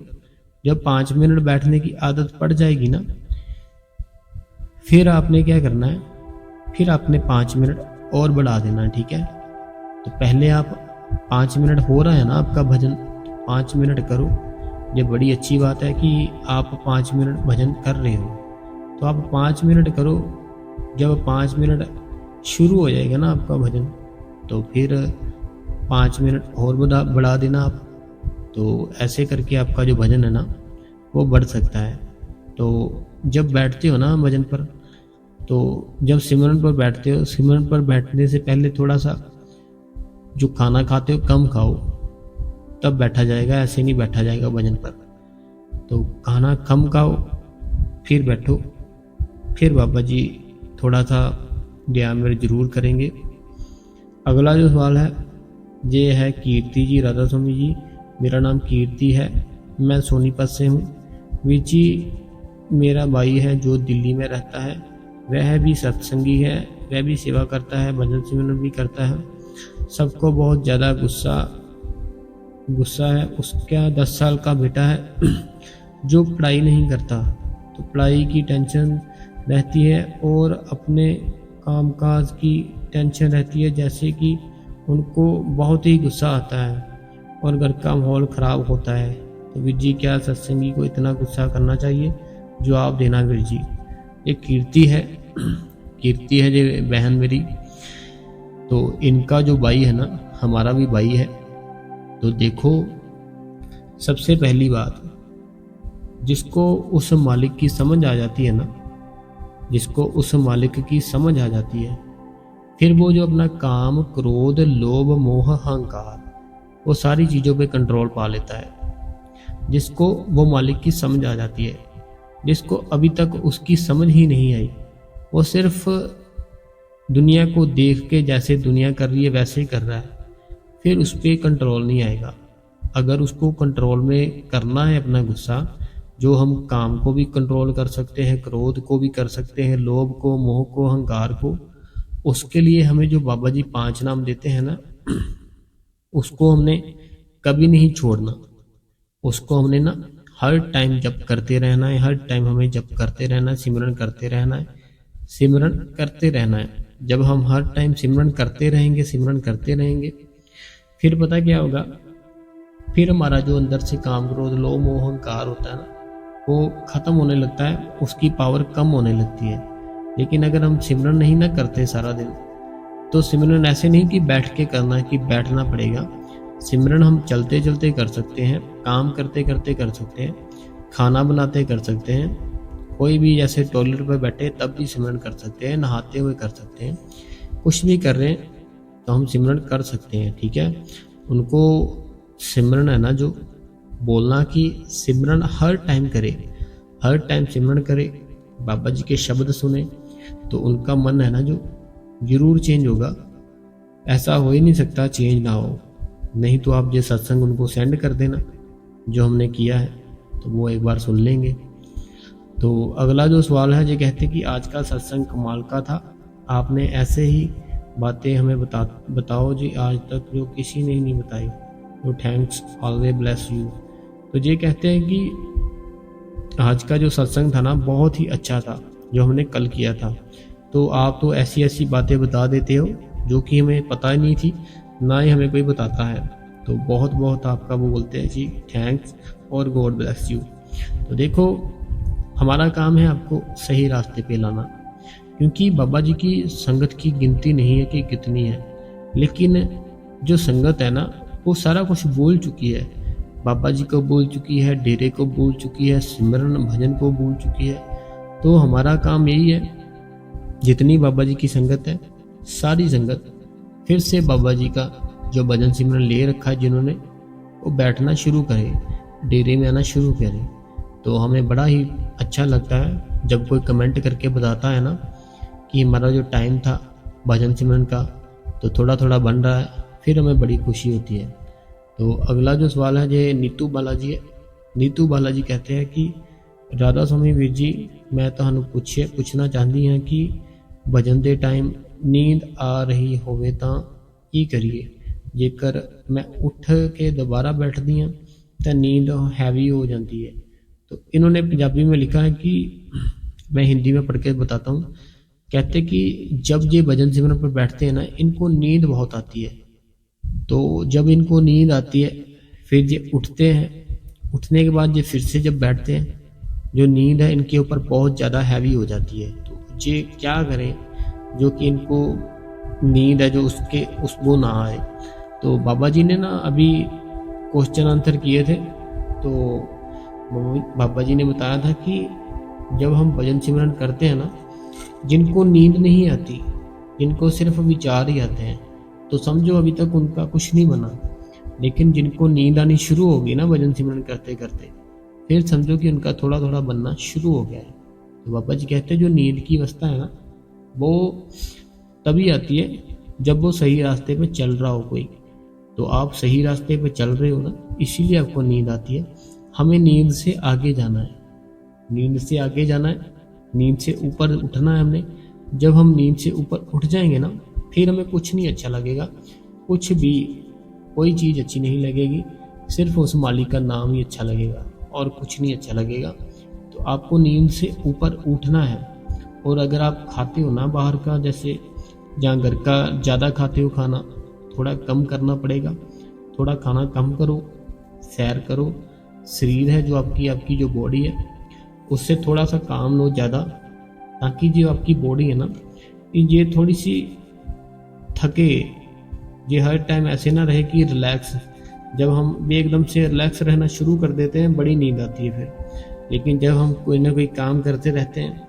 Speaker 1: जब 5 मिनट बैठने की आदत पड़ जाएगी ना फिर आपने क्या करना है, फिर आपने 5 मिनट और बढ़ा देना है, ठीक है। तो पहले आप 5 मिनट हो रहा है ना आपका भजन, 5 मिनट करो। ये बड़ी अच्छी बात है कि आप 5 मिनट भजन कर रहे हो, तो आप 5 मिनट करो। जब 5 मिनट शुरू हो जाएगा ना आपका भजन तो फिर 5 मिनट और बढ़ा देना आप। तो ऐसे करके आपका जो भजन है ना वो बढ़ सकता है। तो जब बैठते हो ना भजन पर, तो जब सिमरन पर बैठते हो, सिमरन पर बैठने से पहले थोड़ा सा जो खाना खाते हो कम खाओ, तब बैठा जाएगा, ऐसे नहीं बैठा जाएगा भजन पर। तो खाना कम खाओ फिर बैठो, फिर बाबा जी थोड़ा सा ध्यान में जरूर करेंगे। अगला जो सवाल है ये है कीर्ति जी राधा स्वामी जी। मेरा नाम कीर्ति है, मैं सोनीपत से हूँ। वीर जी मेरा भाई है जो दिल्ली में रहता है, वह भी सत्संगी है, वह भी सेवा करता है, भजन सिमरन भी करता है। सबको बहुत ज़्यादा गुस्सा है। उसका 10 साल का बेटा है जो पढ़ाई नहीं करता, तो पढ़ाई की टेंशन रहती है और अपने कामकाज की टेंशन रहती है, जैसे कि उनको बहुत ही गुस्सा आता है और घर का माहौल ख़राब होता है। तो वीर जी क्या सत्संगी को इतना गुस्सा करना चाहिए? जवाब देना वीर जी। ये कीर्ति है ये बहन मेरी, तो इनका जो भाई है ना हमारा भी भाई है। तो देखो सबसे पहली बात, जिसको उस मालिक की समझ आ जाती है ना, जिसको उस मालिक की समझ आ जाती है, फिर वो जो अपना काम क्रोध लोभ मोह अहंकार वो सारी चीज़ों पे कंट्रोल पा लेता है। जिसको वो मालिक की समझ आ जाती है, जिसको अभी तक उसकी समझ ही नहीं आई, वो सिर्फ दुनिया को देख के जैसे दुनिया कर रही है वैसे ही कर रहा है, फिर उस पर कंट्रोल नहीं आएगा। अगर उसको कंट्रोल में करना है अपना गुस्सा, जो हम काम को भी कंट्रोल कर सकते हैं, क्रोध को भी कर सकते हैं, लोभ को, मोह को, अहंकार को, उसके लिए हमें जो बाबा जी 5 नाम देते हैं ना उसको हमने कभी नहीं छोड़ना। उसको हमने ना हर टाइम जप करते रहना है, हर टाइम हमें जप करते रहना है, सिमरन करते रहना है, सिमरन करते रहना है। जब हम हर टाइम सिमरन करते रहेंगे फिर पता क्या होगा, फिर हमारा जो अंदर से काम क्रोध लोभ मोह अहंकार होता है ना वो खत्म होने लगता है, उसकी पावर कम होने लगती है। लेकिन अगर हम सिमरन नहीं ना करते सारा दिन, तो सिमरन ऐसे नहीं कि बैठ के करना, कि बैठना पड़ेगा। सिमरन हम चलते चलते कर सकते हैं, काम करते करते कर सकते हैं, खाना बनाते कर सकते हैं, कोई भी जैसे टॉयलेट पर बैठे तब भी सिमरन कर सकते हैं, नहाते हुए कर सकते हैं, कुछ भी कर रहे हैं तो हम सिमरन कर सकते हैं, ठीक है। उनको सिमरन है ना जो बोलना कि सिमरन हर टाइम करे, हर टाइम सिमरन करे, बाबा जी के शब्द सुने, तो उनका मन है ना जो जरूर चेंज होगा। ऐसा हो ही नहीं सकता चेंज ना हो। नहीं तो आप ये सत्संग उनको सेंड कर देना जो हमने किया है, तो वो एक बार सुन लेंगे। तो अगला जो सवाल है ये कहते कि आज का सत्संग कमाल का था, आपने ऐसे ही बातें हमें बताओ जी आज तक जो किसी ने नहीं बताई। तो थैंक्स, ऑलवेज ब्लेस यू। तो ये कहते हैं कि आज का जो सत्संग था ना बहुत ही अच्छा था जो हमने कल किया था। तो आप तो ऐसी ऐसी बातें बता देते हो जो कि हमें पता ही नहीं थी, ना ही हमें कोई बताता है। तो बहुत बहुत आपका वो बोलते हैं जी थैंक्स और गॉड ब्लेस यू। तो देखो हमारा काम है आपको सही रास्ते पे लाना, क्योंकि बाबा जी की संगत की गिनती नहीं है कि कितनी है, लेकिन जो संगत है ना वो सारा कुछ बोल चुकी है। बाबा जी को बोल चुकी है, डेरे को बोल चुकी है, सिमरन भजन को बोल चुकी है, तो हमारा काम यही है, जितनी बाबा जी की संगत है सारी संगत फिर से बाबा जी का जो भजन सिमरन ले रखा है जिन्होंने, वो बैठना शुरू करे, डेरे में आना शुरू करे। तो हमें बड़ा ही अच्छा लगता है जब कोई कमेंट करके बताता है ना कि हमारा जो टाइम था भजन सिमरन का तो थोड़ा थोड़ा बन रहा है, फिर हमें बड़ी खुशी होती है। तो अगला जो सवाल है ये नीतू बालाजी है। नीतू बालाजी कहते हैं कि राधा स्वामी वीर जी, मैं तुहानू पूछना चाहती हाँ कि भजन दे टाइम नींद आ रही होवे तां की करिए, जेकर मैं उठ के दोबारा बैठदी हाँ तो नींद हैवी हो जाती है। तो इन्होंने पंजाबी में लिखा है कि मैं हिंदी में पढ़ के बताता हूँ। कहते कि जब ये भजन सिमरन पर बैठते हैं ना, इनको नींद बहुत आती है। तो जब इनको नींद आती है फिर ये उठते हैं, उठने के बाद ये फिर से जब बैठते हैं, जो नींद है इनके ऊपर बहुत ज़्यादा हैवी हो जाती है। तो ये क्या करें जो कि इनको नींद है जो वो ना आए। तो बाबा जी ने ना अभी क्वेश्चन आंसर किए थे, तो बाबा जी ने बताया था कि जब हम भजन सिमरन करते हैं ना, जिनको नींद नहीं आती, जिनको सिर्फ विचार ही आते हैं, तो समझो अभी तक उनका कुछ नहीं बना। लेकिन जिनको नींद आनी शुरू होगी ना भजन सिमरन करते करते, फिर समझो कि उनका थोड़ा थोड़ा बनना शुरू हो गया है। तो बाबा जी कहते हैं जो नींद की अवस्था है ना, वो तभी आती है जब वो सही रास्ते पे चल रहा हो कोई। तो आप सही रास्ते पे चल रहे हो ना, इसीलिए आपको नींद आती है। हमें नींद से आगे जाना है, नींद से आगे जाना है, नींद से ऊपर उठना है हमने। जब हम नींद से ऊपर उठ जाएंगे ना, फिर हमें कुछ नहीं अच्छा लगेगा, कुछ भी कोई चीज़ अच्छी नहीं लगेगी, सिर्फ उस मालिक का नाम ही अच्छा लगेगा और कुछ नहीं अच्छा लगेगा। तो आपको नींद से ऊपर उठना है। और अगर आप खाते हो ना बाहर का, जैसे जहाँ घर का ज़्यादा खाते हो खाना, थोड़ा कम करना पड़ेगा। थोड़ा खाना कम करो, सैर करो, शरीर है जो आपकी जो बॉडी है उससे थोड़ा सा काम लो ज़्यादा, ताकि जो आपकी बॉडी है ना ये थोड़ी सी थके, ये हर टाइम ऐसे ना रहे कि रिलैक्स। जब हम एकदम से रिलैक्स रहना शुरू कर देते हैं बड़ी नींद आती है फिर। लेकिन जब हम कोई ना कोई काम करते रहते हैं,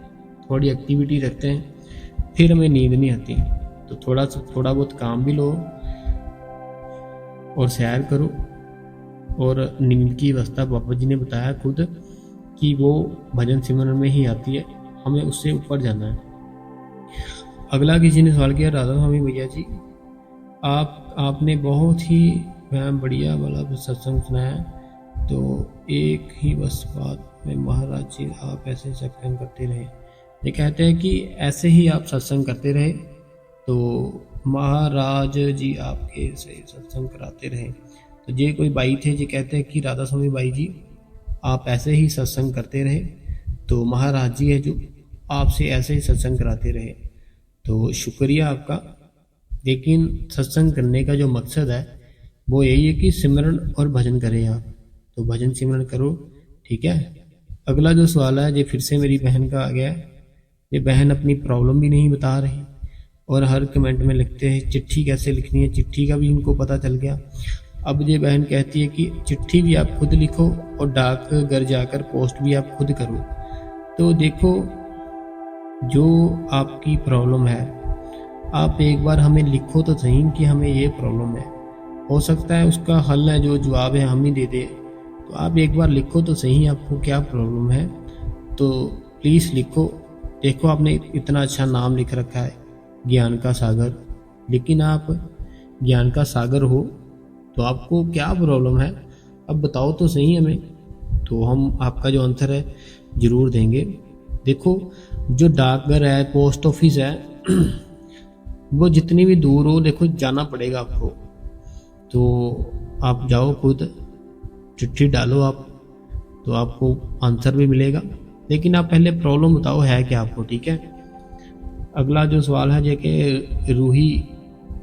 Speaker 1: थोड़ी एक्टिविटी रखते हैं, फिर हमें नींद नहीं आती। तो थोड़ा बहुत काम भी लो और सैर करो। और नींद की अवस्था बाबा जी ने बताया खुद कि वो भजन सिमरन में ही आती है, हमें उससे ऊपर जाना है। अगला किसी ने सवाल किया, राधा स्वामी भैया जी, आपने बहुत ही बढ़िया वाला सत्संग सुनाया, तो एक ही बस बात में महाराज जी आप ऐसे सत्संग करते रहे। ये कहते हैं कि ऐसे ही आप सत्संग करते रहे तो महाराज जी आपके से सत्संग कराते रहे। तो ये कोई भाई थे जो कहते हैं कि राधा स्वामी भाई जी आप ऐसे ही सत्संग करते रहे तो महाराज जी है जो आपसे ऐसे ही सत्संग कराते रहे। तो शुक्रिया आपका। लेकिन सत्संग करने का जो मकसद है वो यही है कि सिमरन और भजन करें आप, तो भजन सिमरन करो, ठीक है। अगला जो सवाल है ये फिर से मेरी बहन का आ गया है। ये बहन अपनी प्रॉब्लम भी नहीं बता रही और हर कमेंट में लिखते हैं चिट्ठी कैसे लिखनी है, चिट्ठी का भी इनको पता चल गया। अब ये बहन कहती है कि चिट्ठी भी आप खुद लिखो और डाक घर जाकर पोस्ट भी आप खुद करो। तो देखो, जो आपकी प्रॉब्लम है आप एक बार हमें लिखो तो सही कि हमें ये प्रॉब्लम है। हो सकता है उसका हल है जो जवाब है हम ही दे दे, तो आप एक बार लिखो तो सही आपको क्या प्रॉब्लम है। तो प्लीज़ लिखो। देखो आपने इतना अच्छा नाम लिख रखा है ज्ञान का सागर, लेकिन आप ज्ञान का सागर हो तो आपको क्या प्रॉब्लम है, अब बताओ तो सही हमें, तो हम आपका जो आंसर है ज़रूर देंगे। देखो, जो डाकघर है, पोस्ट ऑफिस है, वो जितनी भी दूर हो, देखो जाना पड़ेगा आपको। तो आप जाओ खुद, चिट्ठी डालो आप, तो आपको आंसर भी मिलेगा। लेकिन आप पहले प्रॉब्लम बताओ है क्या आपको, ठीक है। अगला जो सवाल है जो कि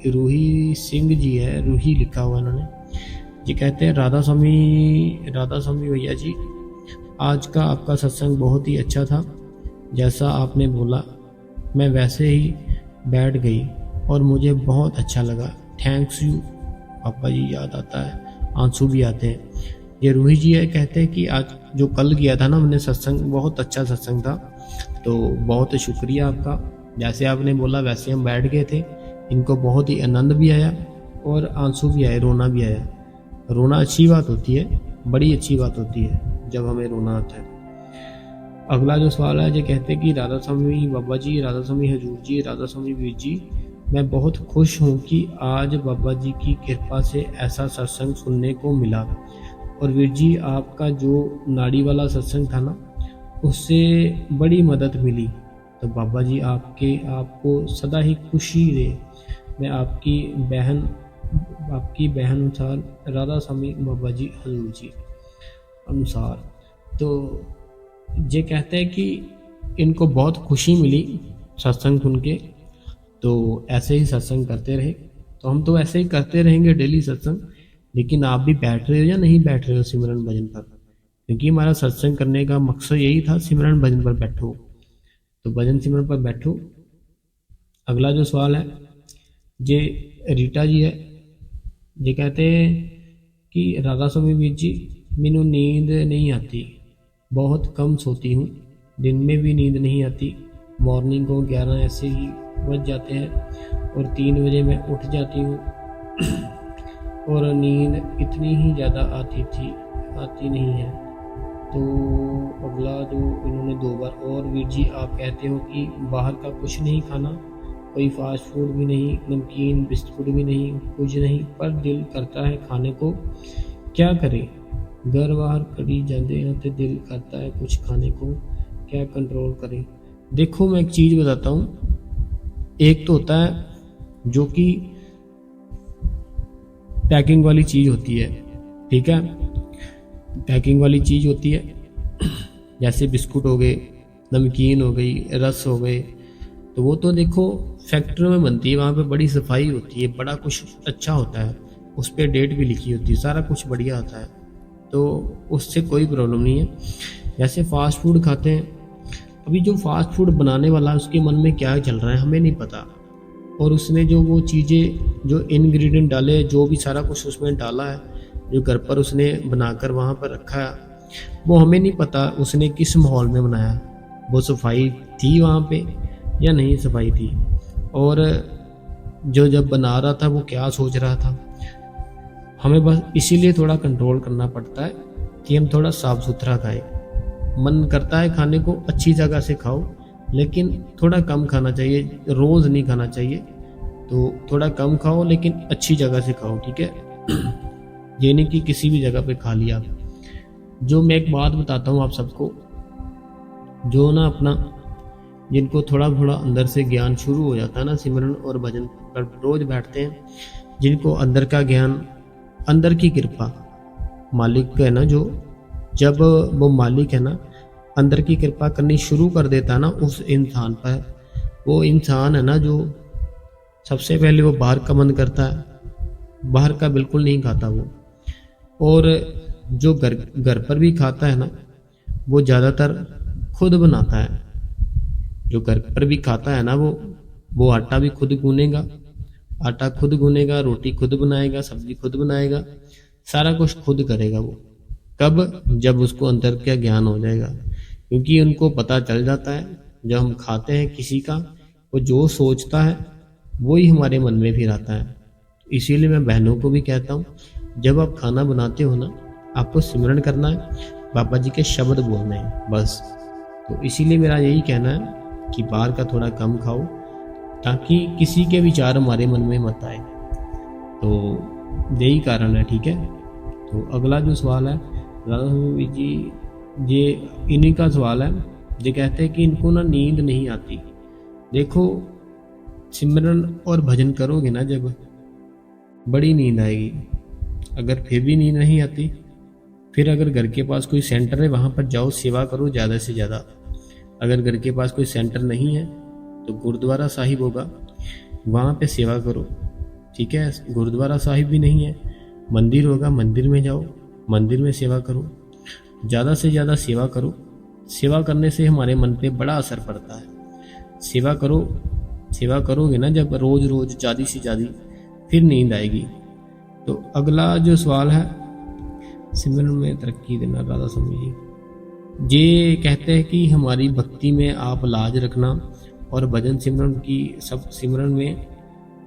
Speaker 1: रूही सिंह जी है, रूही लिखा हुआ इन्होंने। ये कहते हैं राधा स्वामी भैया जी, आज का आपका सत्संग बहुत ही अच्छा था। जैसा आपने बोला मैं वैसे ही बैठ गई और मुझे बहुत अच्छा लगा। Thanks you. पापा जी याद आता है, आंसू भी आते हैं। ये रूही जी है, कहते हैं कि आज जो कल किया था ना हमने सत्संग, बहुत अच्छा सत्संग था। तो बहुत शुक्रिया आपका। जैसे आपने बोला वैसे हम बैठ गए थे। इनको बहुत ही आनंद भी आया और आंसू भी आए, रोना भी आया। रोना अच्छी बात होती है, बड़ी अच्छी बात होती है जब हमें रोना आता है। अगला जो सवाल है, ये कहते हैं कि राधा स्वामी बाबा जी, राधा स्वामी हजूर जी, राधा स्वामी वीर जी, मैं बहुत खुश हूँ कि आज बाबा जी की कृपा से ऐसा सत्संग सुनने को मिला। और वीर जी, आपका जो नाड़ी वाला सत्संग था ना, उससे बड़ी मदद मिली। तो बाबा जी आपको सदा ही खुशी दे। मैं आपकी बहन अनुसार राधा स्वामी बाबा जी हजूर जी अनुसार। तो ये कहते हैं कि इनको बहुत खुशी मिली सत्संग सुन के। तो ऐसे ही सत्संग करते रहे। तो हम तो ऐसे ही करते रहेंगे डेली सत्संग, लेकिन आप भी बैठ रहे हो या नहीं बैठ रहे हो सिमरन भजन पर? क्योंकि हमारा सत्संग करने का मकसद यही था, सिमरन भजन पर बैठो। तो भजन सिमरन पर बैठो। अगला जो सवाल है, ये रीटा जी है। ये कहते हैं कि राधा स्वामी वीर जी, मैनू नींद नहीं आती, बहुत कम सोती हूँ, दिन में भी नींद नहीं आती। मॉर्निंग को 11 ऐसे ही बज जाते हैं और 3 बजे मैं उठ जाती हूँ और नींद इतनी ही ज़्यादा आती नहीं है। तो अगला जो इन्होंने 2 बार, और वीर जी आप कहते हो कि बाहर का कुछ नहीं खाना, कोई फास्ट फूड भी नहीं, नमकीन बिस्कुट भी नहीं, कुछ नहीं, पर दिल करता है खाने को, क्या करें? घर बाहर कड़ी जाते हैं तो दिल करता है कुछ खाने को, क्या कंट्रोल करें? देखो, मैं एक चीज़ बताता हूँ। एक तो होता है जो कि पैकिंग वाली चीज़ होती है, ठीक है, पैकिंग वाली चीज़ होती है, जैसे बिस्कुट हो गए, नमकीन हो गई, रस हो गए। तो वो तो देखो फैक्ट्री में बनती है, वहाँ पे बड़ी सफाई होती है, बड़ा कुछ अच्छा होता है, उस पर डेट भी लिखी होती है, सारा कुछ बढ़िया होता है, तो उससे कोई प्रॉब्लम नहीं है। जैसे फास्ट फूड खाते हैं, अभी जो फास्ट फूड बनाने वाला है उसके मन में क्या चल रहा है हमें नहीं पता, और उसने जो वो चीज़ें, जो इंग्रेडिएंट डाले, जो भी सारा कुछ उसमें डाला है, जो घर पर उसने बनाकर वहाँ पर रखा है, वो हमें नहीं पता उसने किस माहौल में बनाया, वो सफाई थी वहाँ पे या नहीं सफाई थी, और जो जब बना रहा था वो क्या सोच रहा था। हमें बस इसीलिए थोड़ा कंट्रोल करना पड़ता है कि हम थोड़ा साफ सुथरा खाएं। मन करता है खाने को, अच्छी जगह से खाओ, लेकिन थोड़ा कम खाना चाहिए, रोज़ नहीं खाना चाहिए। तो थोड़ा कम खाओ लेकिन अच्छी जगह से खाओ, ठीक है। ये नहीं कि किसी भी जगह पे खा लिया। जो मैं एक बात बताता हूँ आप सबको, जो ना अपना, जिनको थोड़ा थोड़ा अंदर से ज्ञान शुरू हो जाता है ना, सिमरन और भजन पर रोज बैठते हैं, जिनको अंदर का ज्ञान, अंदर की कृपा मालिक है ना, जो जब वो मालिक है ना अंदर की कृपा करनी शुरू कर देता है ना उस इंसान पर, वो इंसान है ना जो सबसे पहले वो बाहर का मन करता है, बाहर का बिल्कुल नहीं खाता वो, और जो घर पर भी खाता है ना वो ज़्यादातर खुद बनाता है। जो घर पर भी खाता है ना वो आटा भी खुद गूनेगा, रोटी खुद बनाएगा, सब्जी खुद बनाएगा, सारा कुछ खुद करेगा वो। कब? जब उसको अंदर का ज्ञान हो जाएगा, क्योंकि उनको पता चल जाता है जब हम खाते हैं किसी का, वो जो सोचता है वही हमारे मन में फिर आता है। इसीलिए मैं बहनों को भी कहता हूँ, जब आप खाना बनाते हो ना, आपको सिमरन करना है, बाबा जी के शब्द बोलने हैं बस। तो इसीलिए मेरा यही कहना है कि बाहर का थोड़ा कम खाओ, ताकि किसी के विचार हमारे मन में मत आए। तो यही कारण है, ठीक है। तो अगला जो सवाल है राधा स्वामी जी, ये इन्हीं का सवाल है। ये कहते हैं कि इनको ना नींद नहीं आती। देखो, सिमरन और भजन करोगे ना जब, बड़ी नींद आएगी। अगर फिर भी नींद नहीं आती, फिर अगर घर के पास कोई सेंटर है वहाँ पर जाओ, सेवा करो ज़्यादा से ज़्यादा। अगर घर के पास कोई सेंटर नहीं है तो गुरुद्वारा साहिब होगा, वहाँ पे सेवा करो, ठीक है। गुरुद्वारा साहिब भी नहीं है, मंदिर होगा, मंदिर में जाओ, मंदिर में सेवा करो, ज़्यादा से ज़्यादा सेवा करो। सेवा करने से हमारे मन पे बड़ा असर पड़ता है। सेवा करो, सेवा करोगे ना जब रोज़ रोज़ ज़्यादा से ज़्यादा, फिर नींद आएगी। तो अगला जो सवाल है, सिमरन में तरक्की देना राधा स्वामी जी। ये कहते हैं कि हमारी भक्ति में आप लाज रखना और भजन सिमरन की सब सिमरन में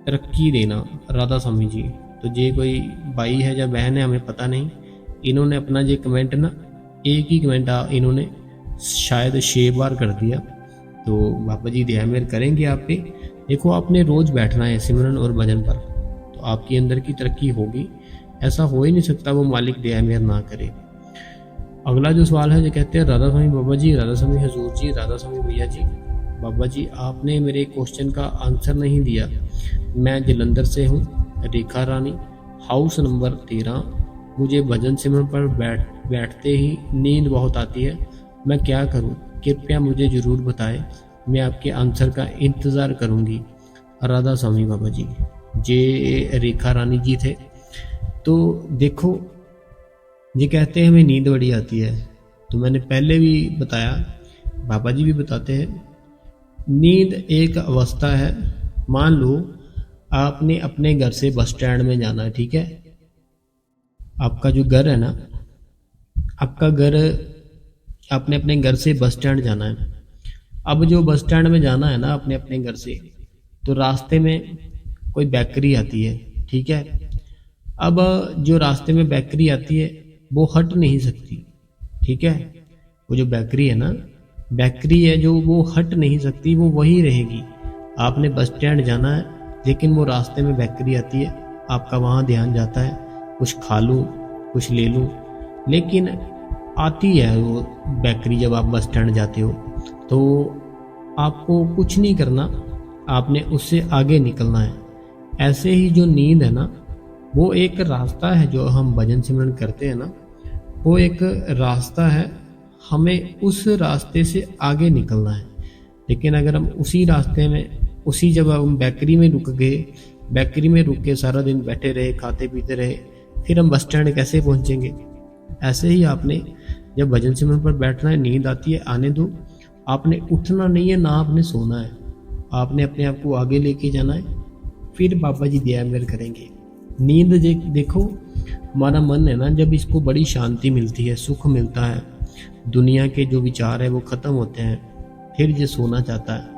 Speaker 1: तरक्की देना राधा स्वामी जी। तो ये कोई भाई है या बहन है हमें पता नहीं, इन्होंने अपना ये कमेंट ना, एक ही कमेंट इन्होंने शायद 6 बार कर दिया। तो बाबा जी दया मेहर करेंगे आप पे। देखो आपने रोज़ बैठना है सिमरन और भजन पर, तो आपके अंदर की तरक्की होगी। ऐसा हो ही नहीं सकता वो मालिक दया मेहर ना करे। अगला जो सवाल है जो कहते हैं राधा स्वामी बाबा जी, राधा स्वामी हजूर जी, राधा स्वामी भैया जी। बाबा जी आपने मेरे क्वेश्चन का आंसर नहीं दिया। मैं जलंधर से हूँ, रेखा रानी, हाउस नंबर 13। मुझे भजन सिमरन पर बैठते ही नींद बहुत आती है, मैं क्या करूँ? कृपया मुझे ज़रूर बताएं, मैं आपके आंसर का इंतज़ार करूँगी। राधा स्वामी बाबा जी। जे रेखा रानी जी थे। तो देखो ये कहते हैं हमें नींद बड़ी आती है, तो मैंने पहले भी बताया, बाबा जी भी बताते हैं, नींद एक अवस्था है। मान लो आपने अपने घर से बस स्टैंड में जाना है, ठीक है। आपका जो घर है ना, आपका घर, आपने अपने घर से बस स्टैंड जाना है। अब जो बस स्टैंड में जाना है ना अपने अपने घर से, तो रास्ते में कोई बेकरी आती है, ठीक है। अब जो रास्ते में बेकरी आती है वो हट नहीं सकती, ठीक है। वो जो बेकरी है ना, बेकरी है जो, वो हट नहीं सकती, वो वही रहेगी। आपने बस स्टैंड जाना है, लेकिन वो रास्ते में बेकरी आती है, आपका वहाँ ध्यान जाता है कुछ खा लूँ कुछ ले लूँ, लेकिन आती है वो बेकरी। जब आप बस स्टैंड जाते हो तो आपको कुछ नहीं करना, आपने उससे आगे निकलना है। ऐसे ही जो नींद है ना, वो एक रास्ता है। जो हम भजन सिमरन करते हैं ना, वो एक रास्ता है, हमें उस रास्ते से आगे निकलना है। लेकिन अगर हम उसी रास्ते में, उसी जब हम बेकरी में रुक गए, बेकरी में रुक के सारा दिन बैठे रहे, खाते पीते रहे, फिर हम बस स्टैंड कैसे पहुंचेंगे? ऐसे ही आपने जब भजन सिमरन पर बैठना है, नींद आती है, आने दो। आपने उठना नहीं है, ना आपने सोना है, आपने अपने आप को आगे लेके जाना है, फिर बाबा जी दया मेहर करेंगे। नींद देखो, हमारा मन है ना, जब इसको बड़ी शांति मिलती है, सुख मिलता है, दुनिया के जो विचार है वो ख़त्म होते हैं, फिर ये सोना चाहता है।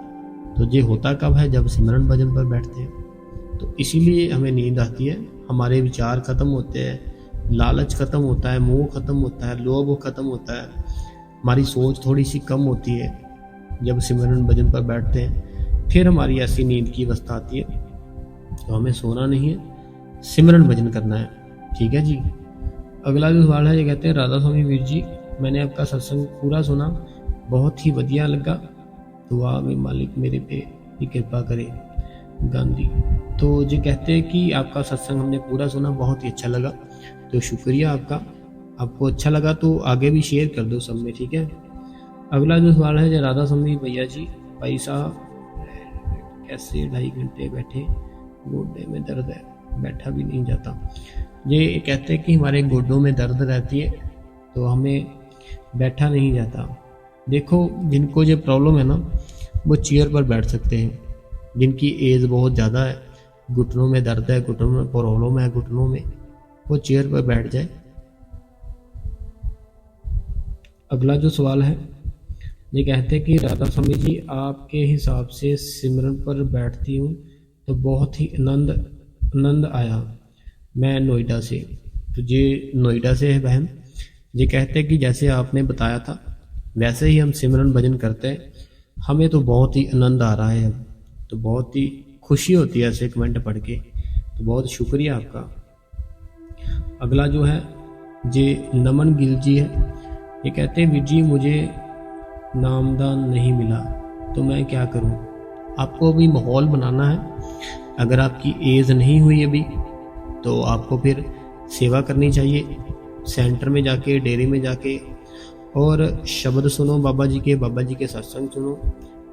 Speaker 1: तो ये होता कब है? जब सिमरन भजन पर बैठते हैं। तो इसीलिए हमें नींद आती है, हमारे विचार ख़त्म होते हैं, लालच ख़त्म होता है, मोह ख़त्म होता है, लोभ ख़त्म होता है, हमारी सोच थोड़ी सी कम होती है जब सिमरन भजन पर बैठते हैं। फिर हमारी ऐसी नींद की अवस्था आती है। तो हमें सोना नहीं है, सिमरन भजन करना है, ठीक है जी। अगला जो सवाल है ये कहते हैं राधा स्वामी वीर जी, मैंने आपका सत्संग पूरा सुना, बहुत ही बढ़िया लगा, दुआ में मालिक मेरे पे भी कृपा करे गांधी। तो ये कहते हैं कि आपका सत्संग हमने पूरा सुना, बहुत ही अच्छा लगा, तो शुक्रिया आपका। आपको अच्छा लगा तो आगे भी शेयर कर दो सब में, ठीक है। अगला जो सवाल है जो राधा स्वामी भैया जी, भाई साहब कैसे 2.5 घंटे बैठे, गोडे में दर्द है, बैठा भी नहीं जाता। ये कहते हैं कि हमारे गोडों में दर्द रहती है, तो हमें बैठा नहीं जाता। देखो जिनको ये प्रॉब्लम है ना, वो चेयर पर बैठ सकते हैं। जिनकी एज बहुत ज़्यादा है, घुटनों में दर्द है, घुटनों में प्रॉब्लम है, घुटनों में, वो चेयर पर बैठ जाए। अगला जो सवाल है ये कहते हैं कि राधा स्वामी जी, आपके हिसाब से सिमरन पर बैठती हूँ तो बहुत ही आनंद आया। मैं नोएडा से। तो ये नोएडा से है बहन। ये कहते हैं कि जैसे आपने बताया था वैसे ही हम सिमरन भजन करते हैं, हमें तो बहुत ही आनंद आ रहा है अब, तो बहुत ही खुशी होती है ऐसे कमेंट पढ़ के, तो बहुत शुक्रिया आपका। अगला जो है ये नमन गिल जी है। ये कहते हैं वीर जी, मुझे नामदान नहीं मिला तो मैं क्या करूं? आपको अभी माहौल बनाना है। अगर आपकी एज नहीं हुई अभी तो आपको फिर सेवा करनी चाहिए, सेंटर में जाके, डेयरी में जाके, और शब्द सुनो बाबा जी के सत्संग सुनो,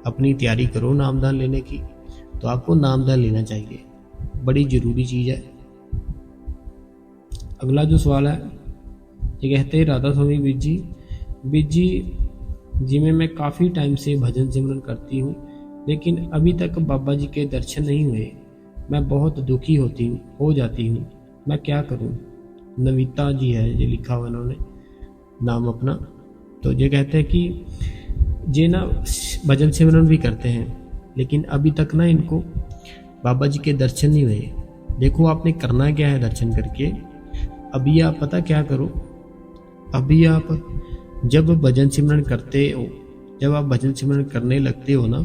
Speaker 1: अपनी तैयारी करो नामदान लेने की। तो आपको नामदान लेना चाहिए, बड़ी ज़रूरी चीज़ है। अगला जो सवाल है ये कहते हैं राधा स्वामी वीर जी में मैं काफ़ी टाइम से भजन सिमरन करती हूँ, लेकिन अभी तक बाबा जी के दर्शन नहीं हुए। मैं बहुत दुखी हो जाती हूँ, मैं क्या करूँ? नविता जी है ये लिखा हुआ इन्होंने नाम अपना। तो ये कहते हैं कि ये ना भजन सिमरन भी करते हैं, लेकिन अभी तक ना इनको बाबा जी के दर्शन नहीं हुए। देखो आपने करना क्या है दर्शन करके। अभी आप पता क्या करो, अभी आप जब भजन सिमरन करते हो, जब आप भजन सिमरन करने लगते हो ना,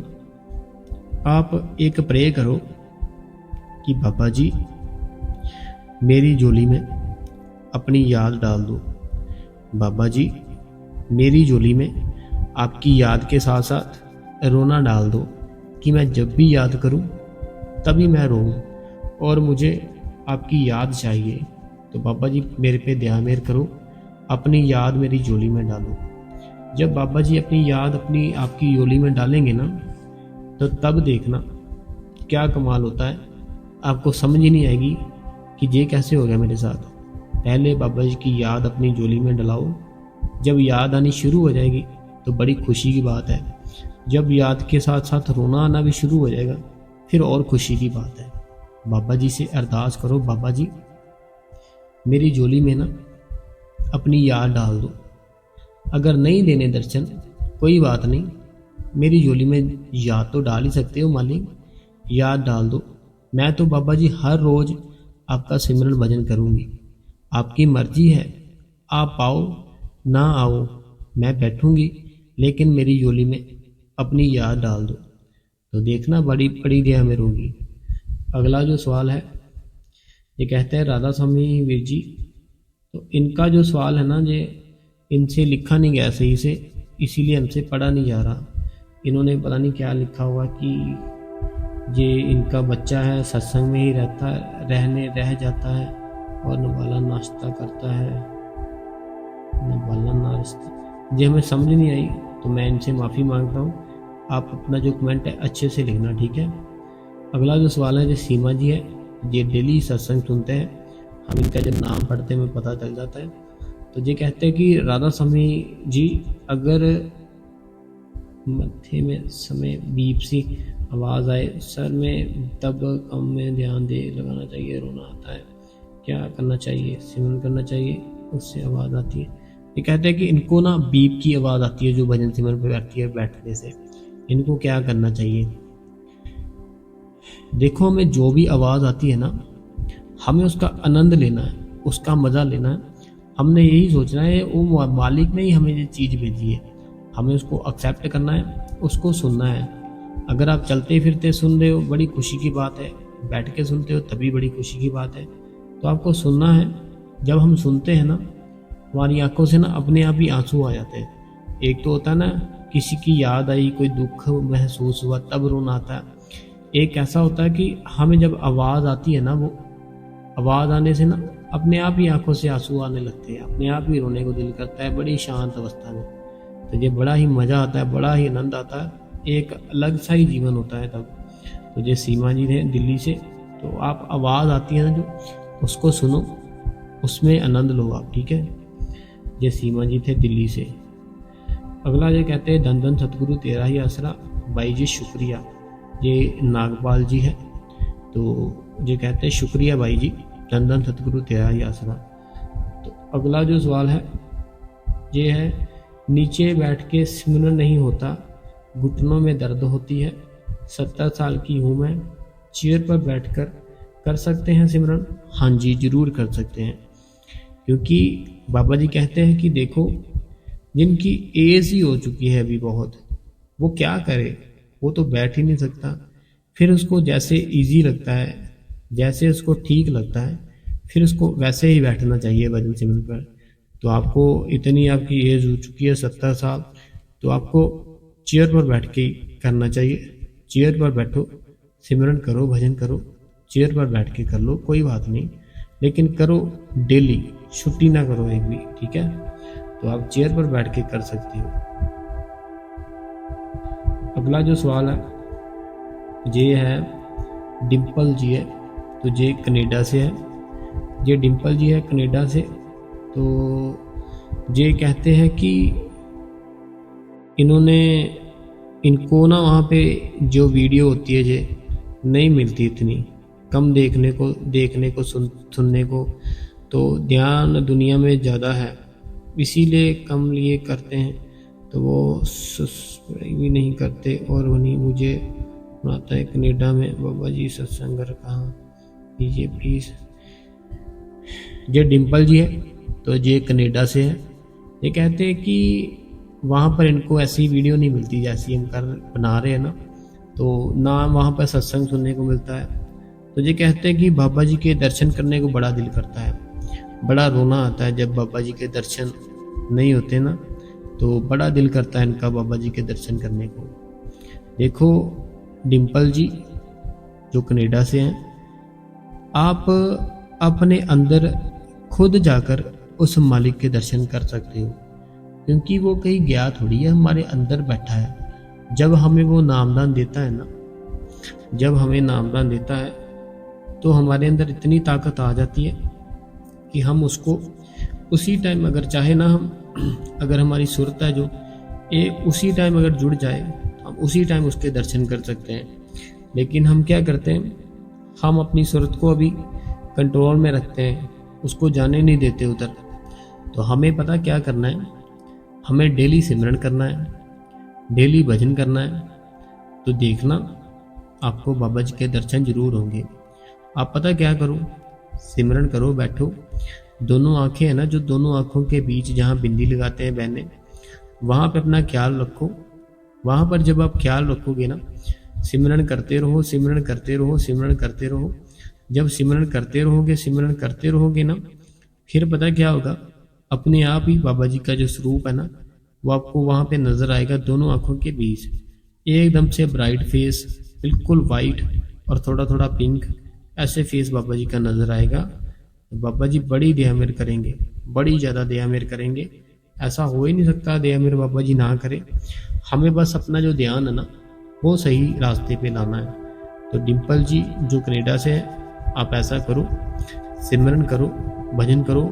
Speaker 1: आप एक प्रे करो कि बाबा जी मेरी झोली में अपनी याद डाल दो। बाबा जी मेरी झोली में आपकी याद के साथ साथ रोना डाल दो, कि मैं जब भी याद करूं तभी मैं रोऊं, और मुझे आपकी याद चाहिए। तो बाबा जी मेरे पे दया मेहर करो, अपनी याद मेरी झोली में डालो। जब बाबा जी अपनी याद अपनी आपकी झोली में डालेंगे ना, तो तब देखना क्या कमाल होता है। आपको समझ ही नहीं आएगी कि ये कैसे हो गया मेरे साथ। पहले बाबा जी की याद अपनी झोली में डलाओ, जब याद आनी शुरू हो जाएगी तो बड़ी खुशी की बात है। जब याद के साथ साथ रोना आना भी शुरू हो जाएगा, फिर और खुशी की बात है। बाबा जी से अरदास करो, बाबा जी मेरी झोली में ना अपनी याद डाल दो। अगर नहीं देने दर्शन कोई बात नहीं, मेरी झोली में याद तो डाल ही सकते हो मालिक, याद डाल दो। मैं तो बाबा जी हर रोज आपका सिमरन भजन करूंगी, आपकी मर्जी है, आप आओ ना आओ मैं बैठूंगी, लेकिन मेरी झोली में अपनी याद डाल दो। तो देखना बड़ी बड़ी दया में रोगी। अगला जो सवाल है, ये कहते हैं राधा स्वामी वीर जी। तो इनका जो सवाल है ना, ये इनसे लिखा नहीं गया सही से, इसीलिए हमसे पढ़ा नहीं जा रहा। इन्होंने पता नहीं क्या लिखा हुआ कि ये इनका बच्चा है, सत्संग में ही रह जाता है और नवाला नाश्ता करता है, नवाला नाश्ता। ये हमें समझ नहीं आई, तो मैं इनसे माफ़ी मांगता हूँ। आप अपना जो कमेंट है अच्छे से लिखना, ठीक है। अगला जो सवाल है, जो सीमा जी है, ये डेली सत्संग सुनते हैं, हम इनका जब नाम पढ़ते हैं हमें पता चल जाता है। तो ये कहते हैं कि राधा स्वामी जी, अगर मत्थे में समय बीप सी आवाज़ आए सर में, तब कम में ध्यान दे लगाना चाहिए, रोना आता है, क्या करना चाहिए? सिमरन करना चाहिए, उससे आवाज़ आती है। ये कहते हैं कि इनको ना बीप की आवाज़ आती है जो भजन सिमरन पे बैठती है, बैठने से इनको क्या करना चाहिए? देखो, हमें जो भी आवाज़ आती है ना, हमें उसका आनंद लेना है, उसका मज़ा लेना है। हमने यही सोचना है वो मालिक ने ही हमें ये चीज़ भेजी है, हमें उसको एक्सेप्ट करना है, उसको सुनना है। अगर आप चलते फिरते सुन रहे हो बड़ी खुशी की बात है, बैठ के सुनते हो तभी बड़ी खुशी की बात है। तो आपको सुनना है। जब हम सुनते हैं ना, हमारी आंखों से ना अपने आप ही आंसू आ जाते हैं। एक तो होता है ना, किसी की याद आई, कोई दुख महसूस हुआ तब रोना आता है। एक ऐसा होता है कि हमें जब आवाज़ आती है ना, वो आवाज़ आने से ना अपने आप ही आंखों से आंसू आने लगते हैं, अपने आप ही रोने को दिल करता है बड़ी शांत अवस्था में। तो ये बड़ा ही मज़ा आता है, बड़ा ही आनंद आता है, एक अलग सा ही जीवन होता है तब। तो ये सीमा जी हैं दिल्ली से, तो आप आवाज़ आती है ना जो, उसको सुनो, उसमें आनंद लो आप, ठीक है। ये सीमा जी थे दिल्ली से। अगला ये कहते हैं, धन धन सतगुरु तेरा ही आसरा, भाई जी शुक्रिया। ये नागपाल जी है, तो ये कहते हैं शुक्रिया भाई जी, धन धन सतगुरु तेरा ही आसरा। तो अगला जो सवाल है ये है, नीचे बैठ के सिमरन नहीं होता, घुटनों में दर्द होती है, 70 साल की हूँ मैं, चेयर पर बैठकर कर सकते हैं सिमरन? हाँ जी, जरूर कर सकते हैं, क्योंकि बाबा जी कहते हैं कि देखो, जिनकी एज ही हो चुकी है अभी बहुत, वो क्या करे, वो तो बैठ ही नहीं सकता। फिर उसको जैसे इजी लगता है, जैसे उसको ठीक लगता है, फिर उसको वैसे ही बैठना चाहिए भजन सिमरन पर। तो आपको इतनी आपकी एज हो चुकी है 70 साल, तो आपको चेयर पर बैठ के ही करना चाहिए। चेयर पर बैठो, सिमरन करो, भजन करो, चेयर पर बैठ के कर लो, कोई बात नहीं, लेकिन करो डेली, छुट्टी ना करो एक भी, ठीक है। तो आप चेयर पर बैठ के कर सकते हो। अगला जो सवाल है ये है, डिम्पल जी है, तो ये कनाडा से है। ये डिम्पल जी है कनाडा से, तो ये कहते हैं कि इनको ना वहाँ पे जो वीडियो होती है ये नहीं मिलती, इतनी कम देखने को सुनने को, तो ध्यान दुनिया में ज़्यादा है, इसीलिए कम लिए करते हैं, तो वो सब्सक्राइब भी नहीं करते और उन्हीं मुझे सुनाता है कनेडा में बाबा जी सत्संग कहाँ कीजिए प्लीज़। ये डिम्पल जी है, तो ये कनेडा से है। ये कहते हैं कि वहाँ पर इनको ऐसी वीडियो नहीं मिलती जैसी हम बना रहे हैं ना, तो ना वहाँ पर सत्संग सुनने को मिलता है। तो ये कहते हैं कि बाबा जी के दर्शन करने को बड़ा दिल करता है, बड़ा रोना आता है जब बाबा जी के दर्शन नहीं होते ना, तो बड़ा दिल करता है इनका बाबा जी के दर्शन करने को। देखो डिम्पल जी जो कनेडा से हैं, आप अपने अंदर खुद जाकर उस मालिक के दर्शन कर सकते हो, क्योंकि वो कहीं गया थोड़ी है, हमारे अंदर बैठा है। जब हमें वो नामदान देता है ना, जब हमें नामदान देता है तो हमारे अंदर इतनी ताकत आ जाती है कि हम उसको उसी टाइम अगर चाहे ना, हम अगर हमारी सूरत है जो उसी टाइम अगर जुड़ जाए, हम उसी टाइम उसके दर्शन कर सकते हैं। लेकिन हम क्या करते हैं, हम अपनी सूरत को अभी कंट्रोल में रखते हैं, उसको जाने नहीं देते उधर। तो हमें पता क्या करना है, हमें डेली सिमरन करना है, डेली भजन करना है। तो देखना आपको बाबा जी के दर्शन जरूर होंगे। आप पता क्या करो, सिमरन करो, बैठो, दोनों आंखें है ना, जो दोनों आंखों के बीच जहाँ बिंदी लगाते हैं बहने, वहाँ पे अपना ख्याल रखो। वहाँ पर जब आप ख्याल रखोगे ना, सिमरन करते रहो, सिमरन करते रहो, सिमरन करते रहो। जब सिमरन करते रहोगे, सिमरन करते रहोगे ना, फिर पता क्या होगा, अपने आप ही बाबा जी का जो स्वरूप है ना, वो आपको वहाँ पे नजर आएगा, दोनों आंखों के बीच एकदम से ब्राइट फेस, बिल्कुल वाइट और थोड़ा थोड़ा पिंक, ऐसे फेस बाबा जी का नजर आएगा। बाबा जी बड़ी दया मेर करेंगे, बड़ी ज़्यादा दया मेर करेंगे। ऐसा हो ही नहीं सकता दया मेर बाबा जी ना करे। हमें बस अपना जो ध्यान है ना, वो सही रास्ते पे लाना है। तो डिम्पल जी जो कनेडा से है, आप ऐसा करो, सिमरन करो, भजन करो।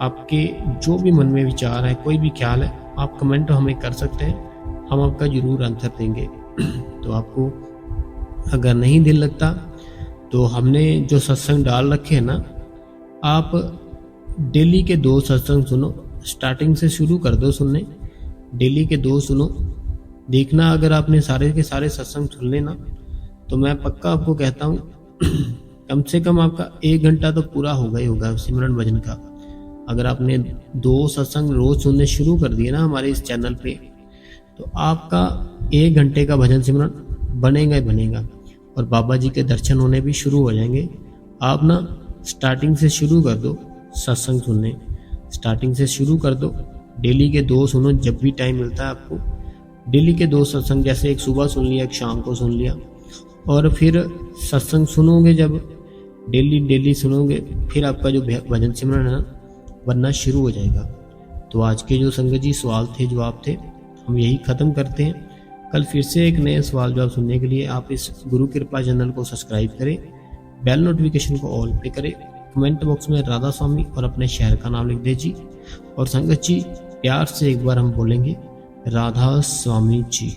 Speaker 1: आपके जो भी मन में विचार है, कोई भी ख्याल है, आप कमेंट हमें कर सकते हैं, हम आपका जरूर आंसर देंगे। तो आपको अगर नहीं दिल लगता, तो हमने जो सत्संग डाल रखे हैं ना, आप डेली के 2 सत्संग सुनो, स्टार्टिंग से शुरू कर दो सुनने, डेली के 2 सुनो। देखना अगर आपने सारे के सारे सत्संग सुन लेना, तो मैं पक्का आपको कहता हूँ कम से कम आपका 1 घंटा तो पूरा होगा ही होगा सिमरन भजन का। अगर आपने 2 सत्संग रोज सुनने शुरू कर दिए ना हमारे इस चैनल पे, तो आपका 1 घंटे का भजन सिमरन बनेगा ही बनेगा, और बाबा जी के दर्शन होने भी शुरू हो जाएंगे। आप ना स्टार्टिंग से शुरू कर दो सत्संग सुनने, स्टार्टिंग से शुरू कर दो, डेली के 2 सुनो, जब भी टाइम मिलता है आपको डेली के 2 सत्संग, जैसे एक सुबह सुन लिया, एक शाम को सुन लिया, और फिर सत्संग सुनोगे, जब डेली सुनोगे, फिर आपका जो भजन सिमरन है ना बनना शुरू हो जाएगा। तो आज के जो संगत जी सवाल थे, जवाब थे, हम यही ख़त्म करते हैं। कल फिर से एक नए सवाल जवाब सुनने के लिए आप इस गुरु कृपा चैनल को सब्सक्राइब करें, बेल नोटिफिकेशन को ऑल पे करें, कमेंट बॉक्स में राधा स्वामी और अपने शहर का नाम लिख दीजिए। और संगत जी प्यार से एक बार हम बोलेंगे राधा स्वामी जी।